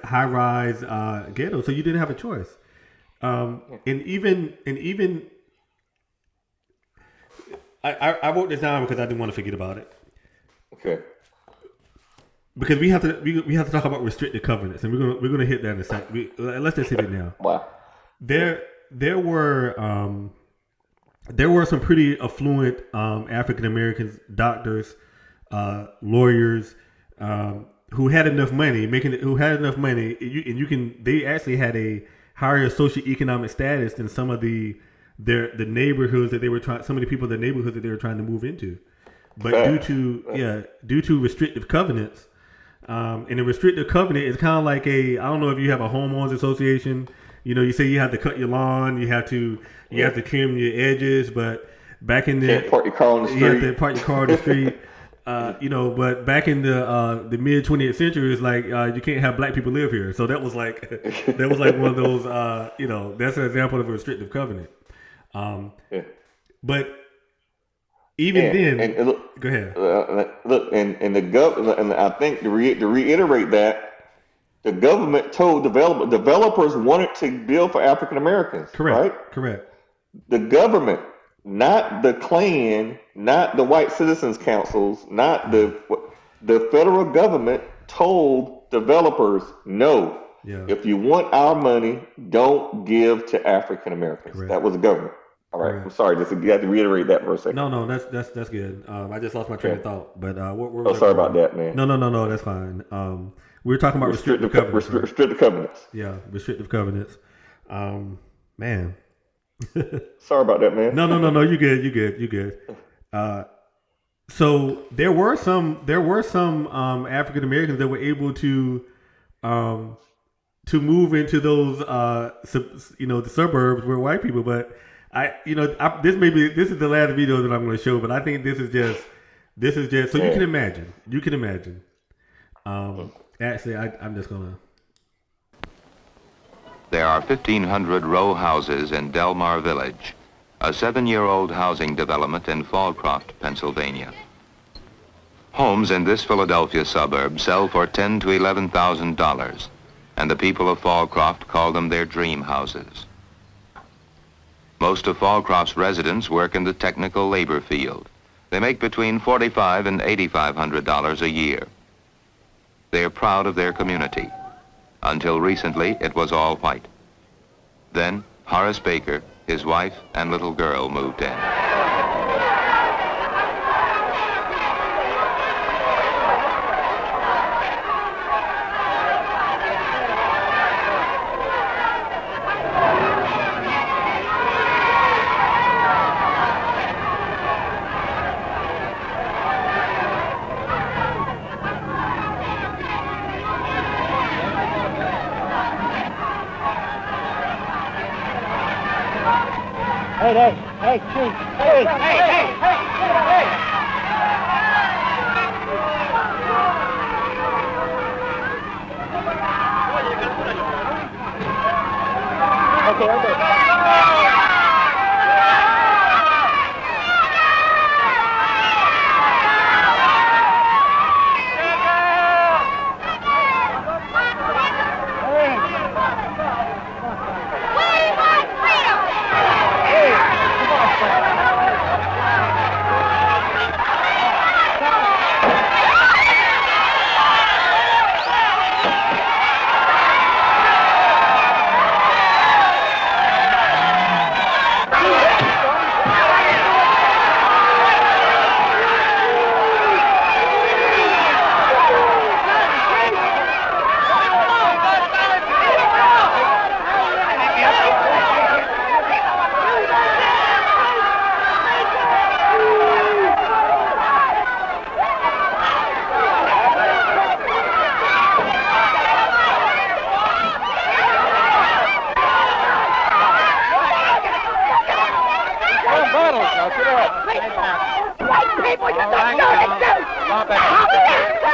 ghetto. So you didn't have a choice. And even I wrote this down because I didn't want to forget about it. Okay. Because we have to talk about restricted covenants, and we're gonna hit that in a second. Let's just hit it now. Wow. There were some pretty affluent African Americans, doctors, lawyers, who had enough money, they actually had a higher socioeconomic status than some of the neighborhoods that they were trying, some of the people in the neighborhoods that they were trying to move into. But due to restrictive covenants, and a restrictive covenant is kind of like I don't know if you have a homeowners association. You know, you say you have to cut your lawn, you have to trim your edges, but back in the can't park your car on the street. You have to park your car on the street. But back in the mid 20th century, it's like you can't have black people live here. So that was like one of those. That's an example of a restrictive covenant. But even then, look, go ahead. And the government, and I think to reiterate that, the government told developers wanted to build for African Americans. Correct. Right? Correct. The government, not the Klan, not the white citizens councils, not the federal government told developers, no, if you want our money, don't give to African Americans. Correct. That was the government. All right. Correct. I'm sorry, you have to reiterate that for a second. No, that's good. I just lost my train of thought. But sorry about that, man. No, that's fine. We were talking about restrictive covenants. Restrictive covenants. Yeah, restrictive covenants. Man. Sorry about that, man. No. You good. So there were some African Americans that were able to move into those the suburbs where white people. But this is the last video that I'm going to show. But I think this is just so you can imagine. Actually, I'm just gonna. There are 1,500 row houses in Delmar Village, a 7-year-old housing development in Fallcroft, Pennsylvania. Homes in this Philadelphia suburb sell for $10,000 to $11,000, and the people of Fallcroft call them their dream houses. Most of Fallcroft's residents work in the technical labor field. They make between $4,500 and $8,500 a year. They are proud of their community. Until recently, it was all white. Then, Horace Baker, his wife, and little girl moved in.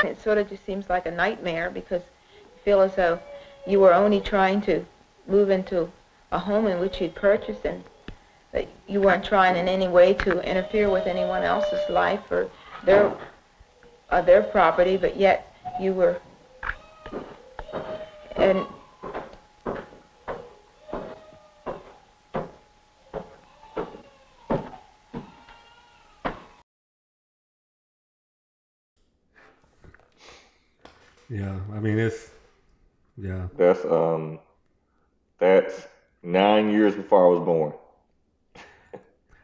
It sort of just seems like a nightmare because you feel as though you were only trying to move into a home in which you'd purchased, and that you weren't trying in any way to interfere with anyone else's life or their property, but yet you were. And Yeah, I mean yeah. That's 9 years before I was born.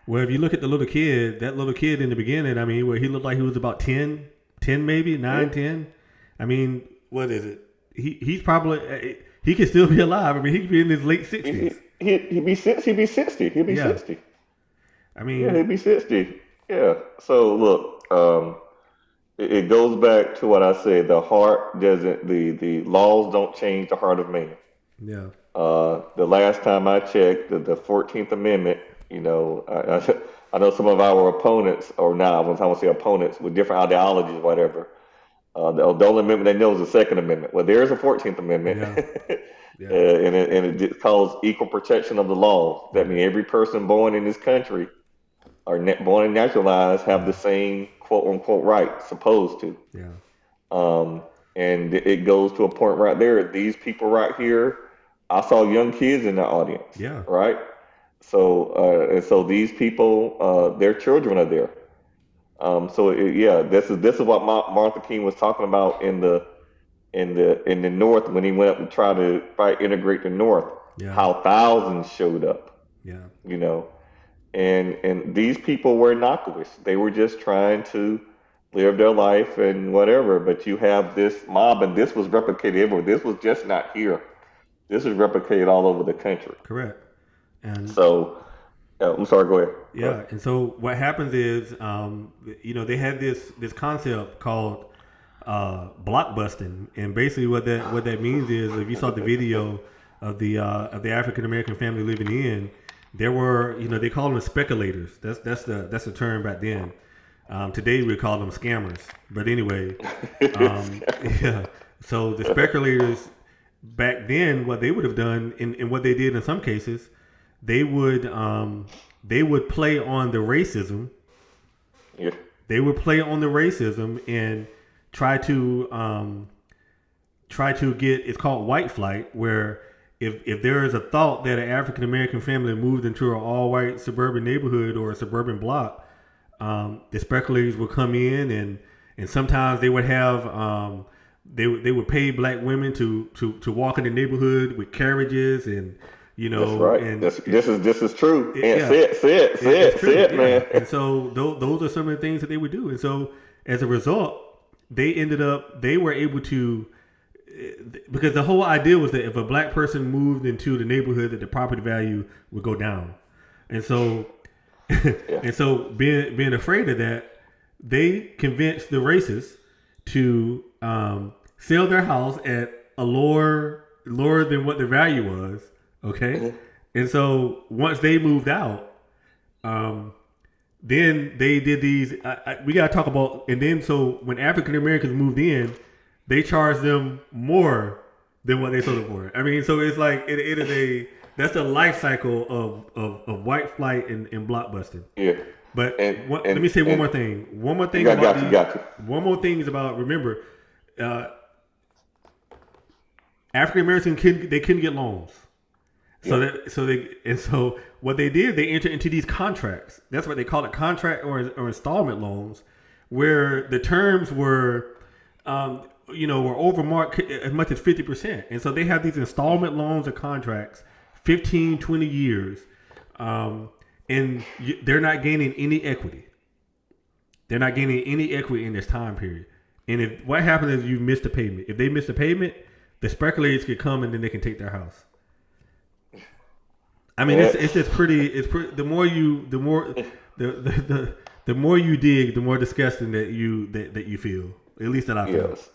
Well, if you look at the little kid, that little kid in the beginning, I mean, where he looked like he was about 10 maybe, 9, 10. I mean, what is it? He's probably, he could still be alive. I mean, he could be in his late 60s. He'd be 60. He'd be 60. He'd be 60. I mean, Yeah, he'd be 60. Yeah. So look, it goes back to what I said. The heart doesn't. The laws don't change the heart of man. yeah. The last time I checked, the 14th Amendment. You know, I know some of our opponents, or not. When I say opponents with different ideologies, whatever. The only amendment they know is the Second Amendment. Well, there is a 14th Amendment, Yeah. and it calls equal protection of the law. That means every person born in this country or born and naturalized have the same quote unquote right, supposed to. Yeah. And it goes to a point right there. These people right here, I saw young kids in the audience. Yeah. Right. So these people, their children are there. This is what Martha King was talking about in the North when he went up to try to integrate the North. Yeah. How thousands showed up. Yeah. You know, and these people were innocuous. They were just trying to live their life and whatever. But you have this mob, and this was replicated everywhere. This was just not here. This is replicated all over the country. Correct. And so, I'm sorry. Go ahead. Yeah, and so what happens is, they had this concept called blockbusting, and basically what that means is, if you saw the video of the African American family living in, there were, they call them speculators. That's the term back then. Today we call them scammers. But anyway, yeah. So the speculators back then, what they would have done, and what they did in some cases, they would play on the racism. Yeah. They would play on the racism and try to get, it's called white flight, where if there is a thought that an African American family moved into an all white suburban neighborhood or a suburban block, the speculators would come in, and sometimes they would have they would pay black women to walk in the neighborhood with carriages and That's right. and this is true. And yeah, say it, yeah. man. And so those are some of the things that they would do. And so as a result, they were able to, because the whole idea was that if a black person moved into the neighborhood, that the property value would go down. And so and so being afraid of that, they convinced the racists to sell their house at a lower than what the value was. Okay, and so once they moved out, then they did these. We gotta talk about, and then so when African Americans moved in, they charged them more than what they sold it for. I mean, so it's like it is that's the life cycle of white flight and blockbusting. Yeah. But let me say one more thing. One more thing One more thing is about, remember, African Americans couldn't get loans. So what they did, they entered into these contracts. That's what they call it, contract or installment loans, where the terms were were overmarked as much as 50%. And so they have these installment loans or contracts, 15, 20 years. And they're not gaining any equity. They're not gaining any equity in this time period. And if what happens is you missed a payment. If they miss a payment, the speculators could come and then they can take their house. I mean, it's just pretty. The more you dig, the more disgusting that you feel. At least that I feel. Yes.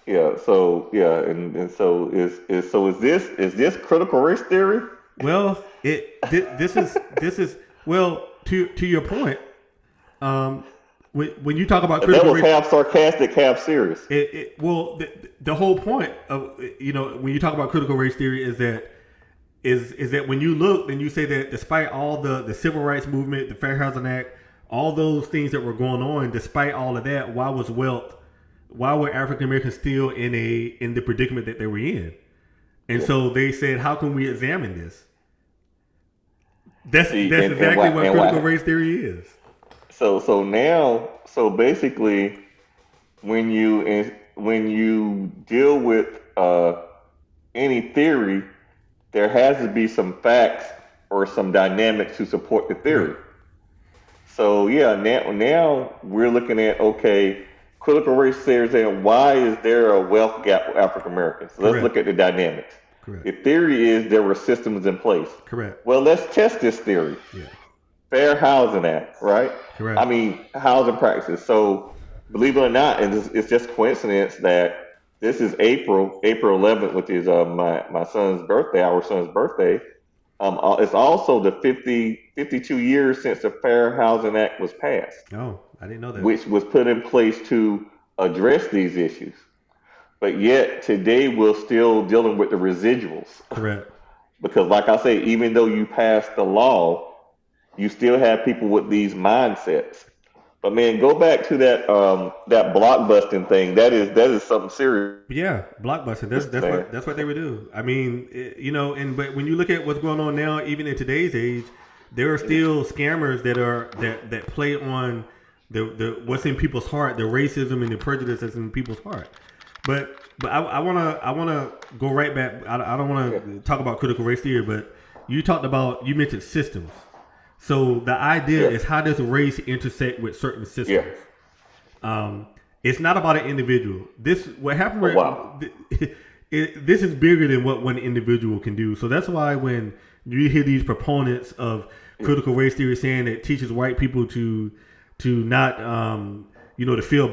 Yeah. So and so is this critical race theory? Well, this is well, to your point. When you talk about critical race, half sarcastic, half serious. The whole point of when you talk about critical race theory is that when you look and you say that despite all the civil rights movement, the Fair Housing Act, all those things that were going on, despite all of that, why were African Americans still in the predicament that they were in? And so they said, how can we examine this? That's exactly what critical race theory is. So basically, when you deal with any theory, there has to be some facts or some dynamics to support the theory. Right. So now we're looking at, okay, critical race theory saying, why is there a wealth gap for African Americans? So let's look at the dynamics. Correct. The theory is there were systems in place. Correct. Well, let's test this theory. Yeah. Fair Housing Act, right? Correct. I mean, housing practices. So believe it or not, and it's just coincidence that this is April 11th, which is my son's birthday, our son's birthday. It's also the 52 years since the Fair Housing Act was passed. Oh, I didn't know that. Which was put in place to address these issues. But yet today we're still dealing with the residuals. Correct. Because like I say, even though you passed the law, you still have people with these mindsets. But man, go back to that blockbusting thing. That is something serious. Yeah, blockbusting. That's what they would do. I mean, but when you look at what's going on now, even in today's age, there are still scammers that play on the what's in people's heart, the racism and the prejudice that's in people's heart. But I wanna go right back. I don't want to talk about critical race theory, but you mentioned systems. So the idea is, how does race intersect with certain systems? Yeah. It's not about an individual. What happened? This is bigger than what one individual can do. So that's why when you hear these proponents of critical race theory saying that it teaches white people to not to feel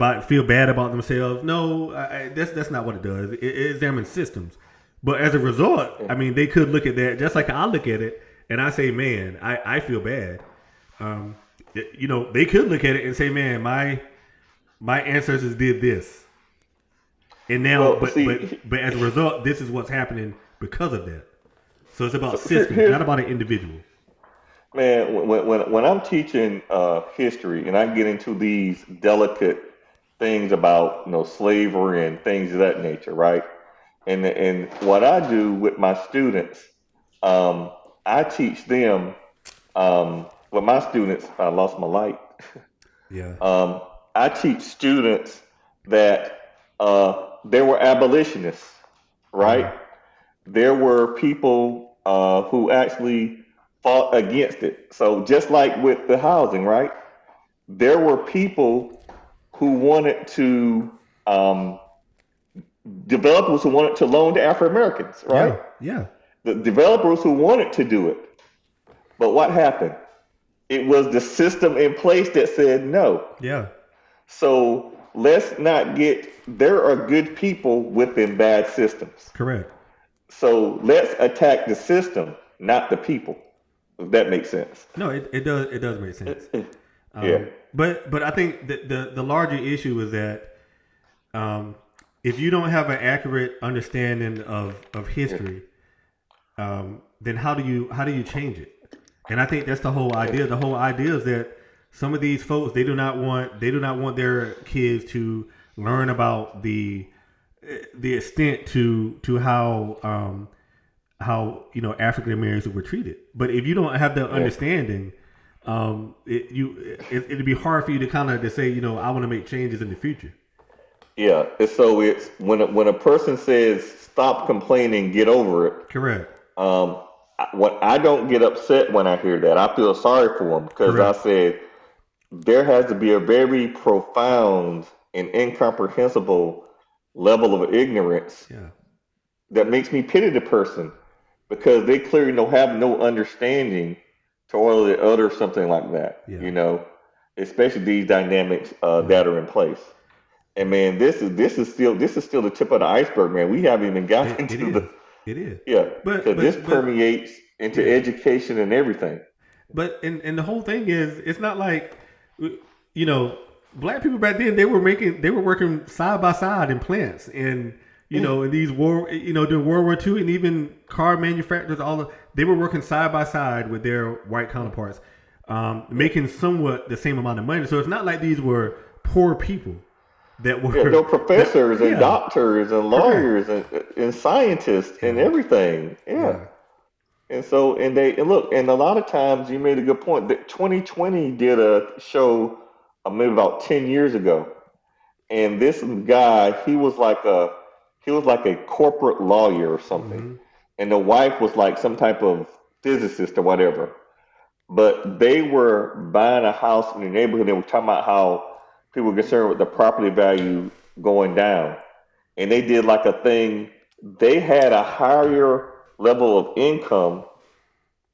bad about themselves. No, that's not what it does. It examines systems. But as a result, I mean, they could look at that just like I look at it. And I say, man, I feel bad. They could look at it and say, man, my ancestors did this, and now, but as a result, this is what's happening because of that. So it's about systems, not about an individual. Man, when I'm teaching history and I get into these delicate things about slavery and things of that nature, right? And what I do with my students. I teach them, with my students, I lost my light. Yeah. I teach students that there were abolitionists, right? There were people who actually fought against it. So just like with the housing, right? There were people who wanted to developers who wanted to loan to African Americans, right? Yeah. The developers who wanted to do it. But what happened? It was the system in place that said no. Yeah. So let's not get, there are good people within bad systems. Correct. So let's attack the system, not the people. If that makes sense. No, it does. It does make sense. Yeah. But I think the larger issue is that if you don't have an accurate understanding of history, then how do you change it? And I think that's the whole idea. The whole idea is that some of these folks they do not want their kids to learn about the extent to how African Americans were treated. But if you don't have the understanding, it'd be hard for you to kind of to say I want to make changes in the future. Yeah. And so it's when a person says stop complaining, get over it. Correct. What I don't get upset when I hear that. I feel sorry for them because I said there has to be a very profound and incomprehensible level of ignorance that makes me pity the person because they clearly have no understanding to utter something like that. Especially these dynamics that are in place. And man, this is still the tip of the iceberg, man. We haven't even gotten into It is. Yeah, but this permeates into education and everything. But and the whole thing is, it's not like, black people back then they were working side by side in plants and in these during World War II and even car manufacturers they were working side by side with their white counterparts, making somewhat the same amount of money. So it's not like these were poor people. That were no professors and doctors and lawyers and scientists and everything. And so and look, and a lot of times you made a good point that 2020 did a show maybe about 10 years ago, and this guy he was like a corporate lawyer or something, and the wife was like some type of physicist or whatever, but they were buying a house in the neighborhood. They were talking about how people were concerned with the property value going down. And they did like a thing. They had a higher level of income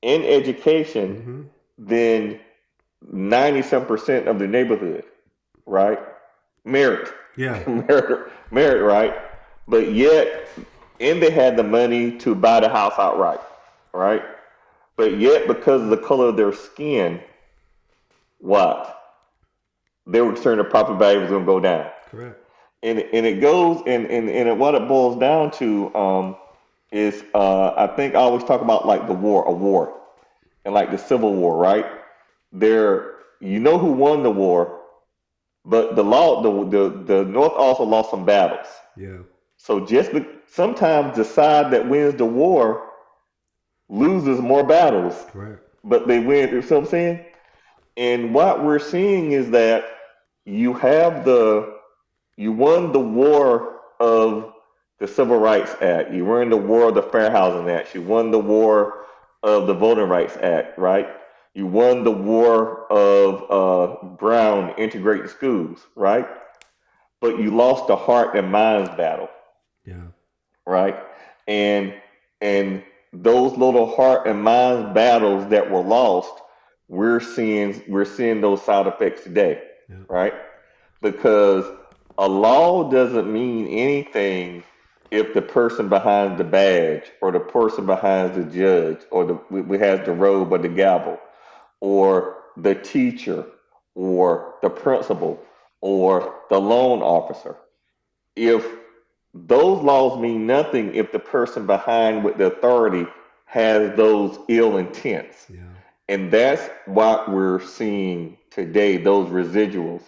in education than 90% of the neighborhood, right? Merit. Yeah. merit, right? But yet, and they had the money to buy the house outright, right? But yet, because of the color of their skin, what? They were concerned the property value was going to go down. Correct. And it goes and what it boils down to is I think I always talk about like a war, and like the Civil War, right? Who won the war, but the North also lost some battles. Yeah. So sometimes the side that wins the war loses more battles. Correct. But they win. You know what I'm saying? And what we're seeing is that you won the war of the Civil Rights Act. You won the war of the Fair Housing Act. You won the war of the Voting Rights Act, right? You won the war of Brown integrating schools, right? But you lost the heart and minds battle. Yeah. Right? And those little heart and minds battles that were lost, we're seeing those side effects today, right? Because a law doesn't mean anything if the person behind the badge or the person behind the judge or has the robe or the gavel or the teacher or the principal or the loan officer. If those laws mean nothing if the person behind with the authority has those ill intents. Yeah. And that's what we're seeing today, those residuals,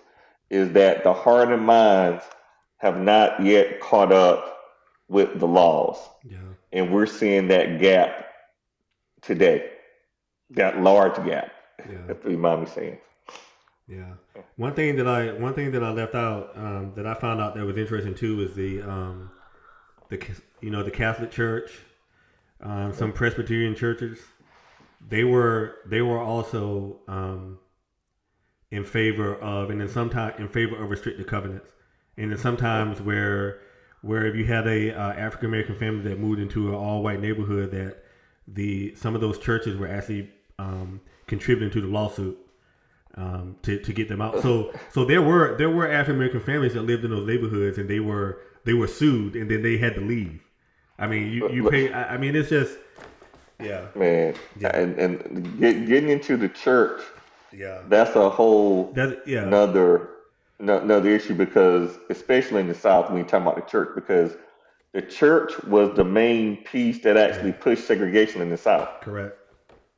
is that the heart and minds have not yet caught up with the laws. Yeah. And we're seeing that gap today, that large gap, if you mind me saying. Yeah. One thing that I left out that I found out that was interesting too is the Catholic Church, some Presbyterian churches. They were also in favor of, and then sometimes in favor of restricted covenants, and then sometimes where if you had a African American family that moved into an all white neighborhood, that some of those churches were actually contributing to the lawsuit to get them out. So there were African American families that lived in those neighborhoods, and they were sued, and then they had to leave. I mean, you pay. I mean, it's just man. Yeah. And getting into the church. Yeah, That's a whole another issue, because especially in the South, when you talk about the church, because the church was the main piece that actually pushed segregation in the South. Correct.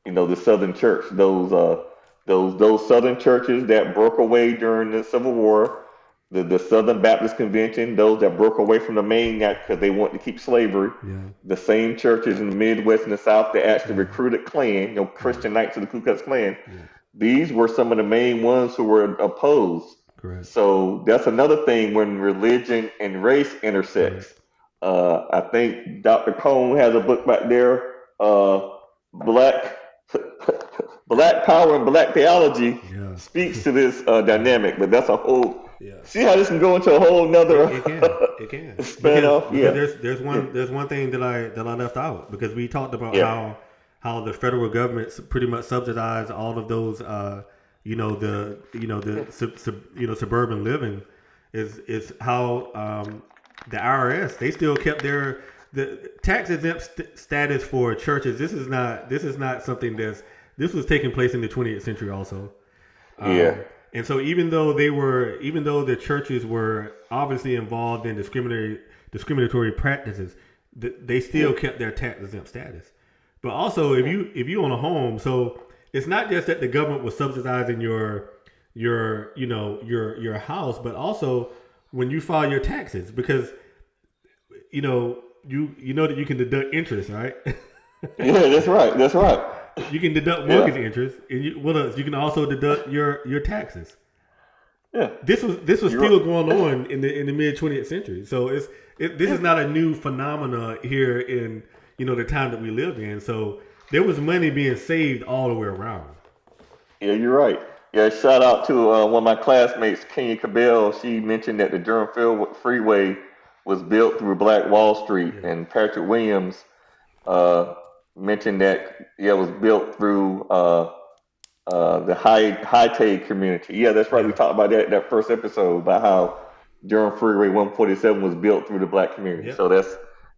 The Southern church, those Southern churches that broke away during the Civil War, the Southern Baptist Convention, those that broke away from the main because they wanted to keep slavery. Yeah. The same churches in the Midwest and the South that actually recruited Klan, Christian Knights of the Ku Klux Klan. Yeah. These were some of the main ones who were opposed. Correct. So that's another thing when religion and race intersects. I think Dr. Cone has a book back there, Black Power and Black Theology, speaks to this dynamic, but that's a whole. Yeah. See how this can go into a whole nother. It can. Spin off. Yeah. There's one thing that I left out, because we talked about how the federal government pretty much subsidized all of those suburban living is how the IRS, they still kept the tax exempt status for churches. This is not something this was taking place in the 20th century also. And so even though the churches were obviously involved in discriminatory practices, they still kept their tax exempt status. But also, if you own a home, so it's not just that the government was subsidizing your house, but also when you file your taxes, because you know that you can deduct interest, right? Yeah, that's right. You can deduct mortgage interest, and what else? You can also deduct your taxes. Yeah, this was still going on in the mid 20th century. So this is not a new phenomena here in the time that we live in. So there was money being saved all the way around. Yeah, you're right. Yeah, shout out to one of my classmates, Kenya Cabell. She mentioned that the Durham Freeway was built through Black Wall Street, and Patrick Williams mentioned that it was built through the High-Tide community. Yeah, that's right. Yeah. We talked about that first episode about how Durham Freeway 147 was built through the Black community. Yep. So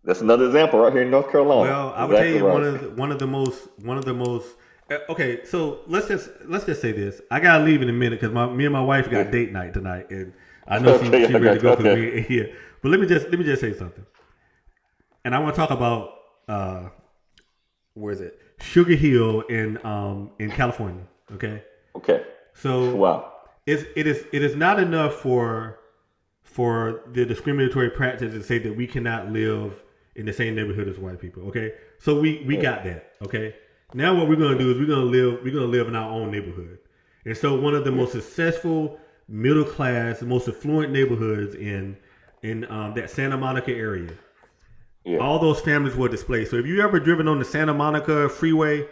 that's another example right here in North Carolina. Well, I would tell you one of the most. Okay, so let's just say this. I gotta leave in a minute because me and my wife got date night tonight, and I know she ready to go through me here. But let me just say something, and I want to talk about where is it? Sugar Hill in California. Okay. So wow, it is not enough for the discriminatory practice to say that we cannot live in the same neighborhood as white people. Okay, so we got that. Okay, now what we're gonna do is we're gonna live in our own neighborhood, and so one of the most successful middle class, most affluent neighborhoods in that Santa Monica area. Yeah. All those families were displaced. So if you ever driven on the Santa Monica freeway,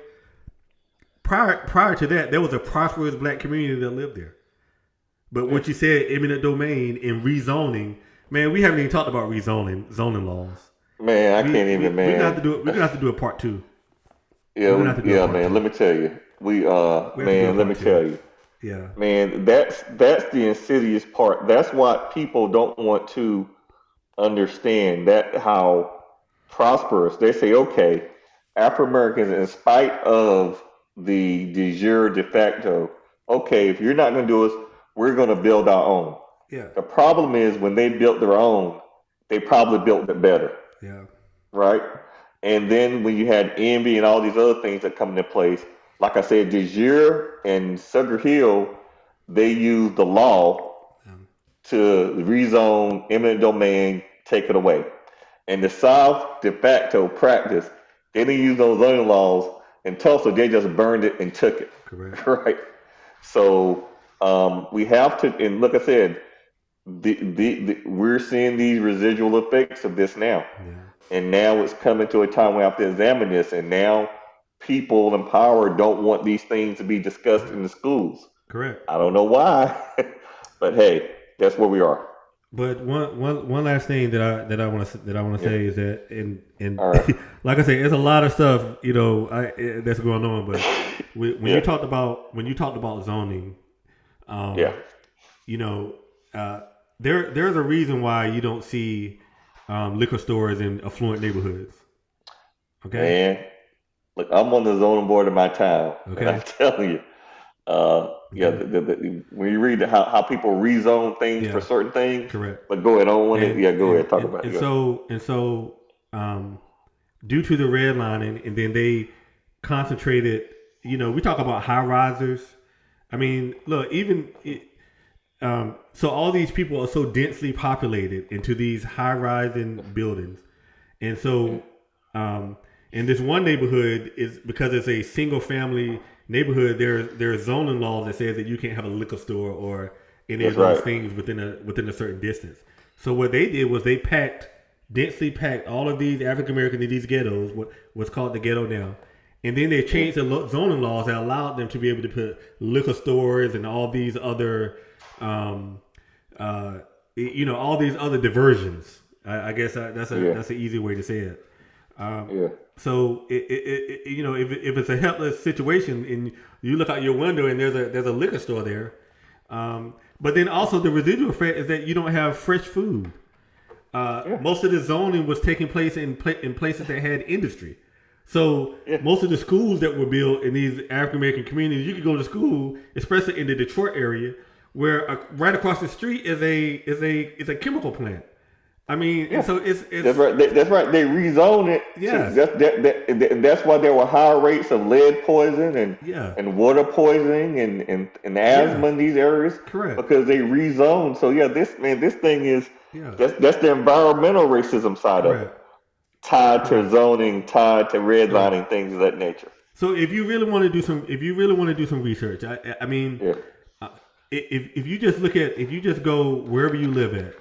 prior to that, there was a prosperous Black community that lived there. But what you said, eminent domain and rezoning, man, we haven't even talked about zoning laws. Man, I can't even, man. We're gonna have to do a part 2. Yeah, man. Let me tell you, let me tell you. Yeah, man, that's the insidious part. That's what people don't want to understand. That how prosperous they say. Okay, Afro Americans, in spite of the de jure de facto. Okay, if you're not going to do us, we're going to build our own. Yeah. The problem is when they built their own, they probably built it better. Yeah. Right. And then when you had envy and all these other things that come into place, like I said, de jure and Sugar Hill, they used the law to rezone eminent domain, take it away. And the South de facto practice, they didn't use those zoning laws in Tulsa. They just burned it and took it. Correct. Right. So We have to, and like I said, we're seeing these residual effects of this now. Yeah. And now it's coming to a time we have to examine this. And now people in power don't want these things to be discussed in the schools. Correct. I don't know why, but hey, that's where we are. But one last thing that I want to say is that and All right. like I say, there's a lot of stuff that's going on. But when Yeah. you talked about zoning, Yeah. you know, there's a reason why you don't see liquor stores in affluent neighborhoods. Okay. Man, look, I'm on the zoning board of my town, and Okay. I'm telling you, yeah, Okay. when you read how people rezone things for Yeah. certain things, Correct. but go ahead, I don't want to, And yeah, go and ahead, talk and, about it. and Yeah. so due to the redlining, and then they concentrated. We talk about high risers. I mean, look, so all these people are so densely populated into these high rising buildings, and so in this one neighborhood is because it's a single family neighborhood. There's zoning laws that says that you can't have a liquor store or any of That's those right. things within a certain distance. So what they did was they densely packed all of these African Americans in these ghettos, what's called the ghetto now. And then they changed the zoning laws that allowed them to be able to put liquor stores and all these other, all these other diversions. I guess that's an easy way to say it. Yeah. So if it's a helpless situation and you look out your window and there's a liquor store there, but then also the residual effect is that you don't have fresh food. Most of the zoning was taking place in places that had industry. So most of the schools that were built in these African American communities, you could go to school, especially in the Detroit area, where right across the street is a chemical plant. I mean, and so it's That's right. That's right. They rezoned it. Yes. And that's why there were higher rates of lead poison Yeah. and water poisoning and asthma in these areas. Correct. Because they rezoned. So yeah, this thing is that's the environmental racism side of it, Correct. tied to zoning, tied to redlining, Correct. things of that nature. So if you really want to do some research, I mean, if you just go wherever you live at,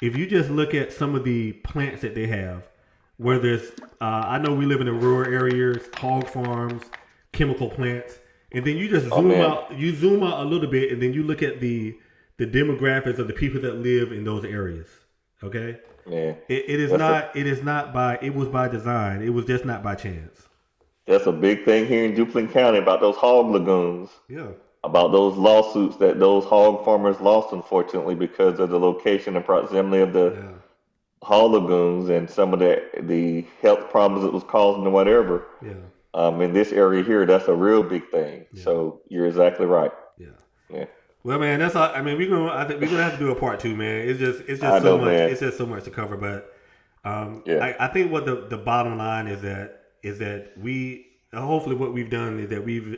if you just look at some of the plants that they have, where there's, I know we live in the rural areas, hog farms, chemical plants, and then you just zoom out a little bit, and then you look at the demographics of the people that live in those areas. Okay, it was by design. It was just not by chance. That's a big thing here in Duplin County about those hog lagoons. Yeah. About those lawsuits that those hog farmers lost, unfortunately, because of the location and proximity of the hog lagoons and some of the health problems it was causing or whatever. Yeah. In this area here, that's a real big thing. Yeah. So you're exactly right. Yeah. Yeah. Well, man, that's all. I mean, I think we're gonna have to do a part 2, man. It's just so much. Man. It's just so much to cover. But I think what the bottom line is that we hopefully what we've done is that we've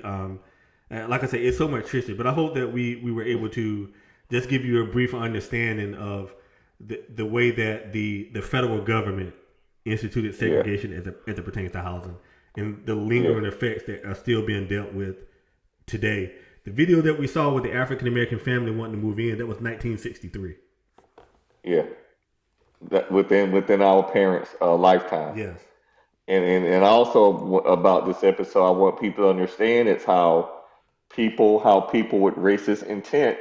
like I say, it's so much history, but I hope that we were able to just give you a brief understanding of the way that the federal government instituted segregation as it pertains to housing and the lingering effects that are still being dealt with today. The video that we saw with the African American family wanting to move in, that was 1963. Yeah, that within our parents' lifetime. Yes. And also about this episode, I want people to understand it's how people with racist intent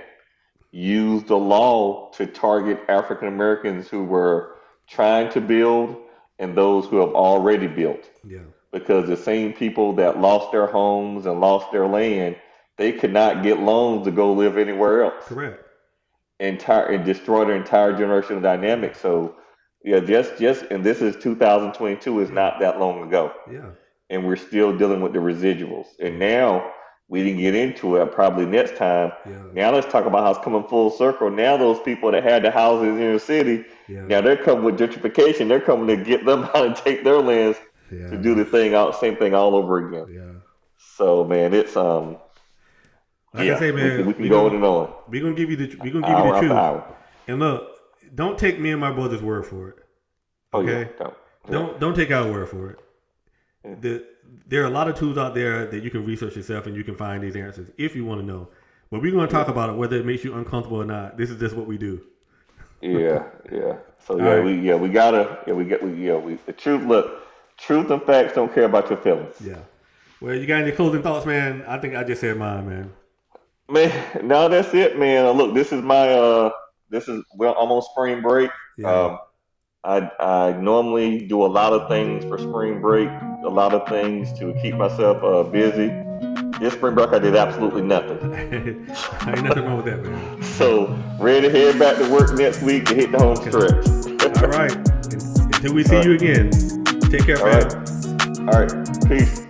use the law to target African Americans who were trying to build and those who have already built. Yeah. Because the same people that lost their homes and lost their land, they could not get loans to go live anywhere else. Correct. And destroy their entire generational dynamic. So just and this is 2022, is not that long ago. Yeah. And we're still dealing with the residuals. And now we didn't get into it probably next time. Yeah. Now let's talk about how it's coming full circle. Now those people that had the houses in the city, now they're coming with gentrification. They're coming to get them out and take their lands to do the same thing all over again. Yeah. So man, it's like I say, man, we can go on and on. We're gonna give you the truth. And look, don't take me and my brother's word for it. Okay? Don't take our word for it. There are a lot of tools out there that you can research yourself and you can find these answers if you want to know. But we're gonna talk about it, whether it makes you uncomfortable or not. This is just what we do. Yeah. So Right. we gotta the truth. Look, truth and facts don't care about your feelings. Yeah. Well, you got any closing thoughts, man? I think I just said mine, man. Man, no, that's it, man. Look, we're almost spring break. Yeah. I normally do a lot of things for spring break, a lot of things to keep myself busy. This spring break, I did absolutely nothing. Ain't nothing wrong with that, man. So, ready to head back to work next week to hit the home stretch. All right. Until we see you again, take care, All man. right. All right. Peace.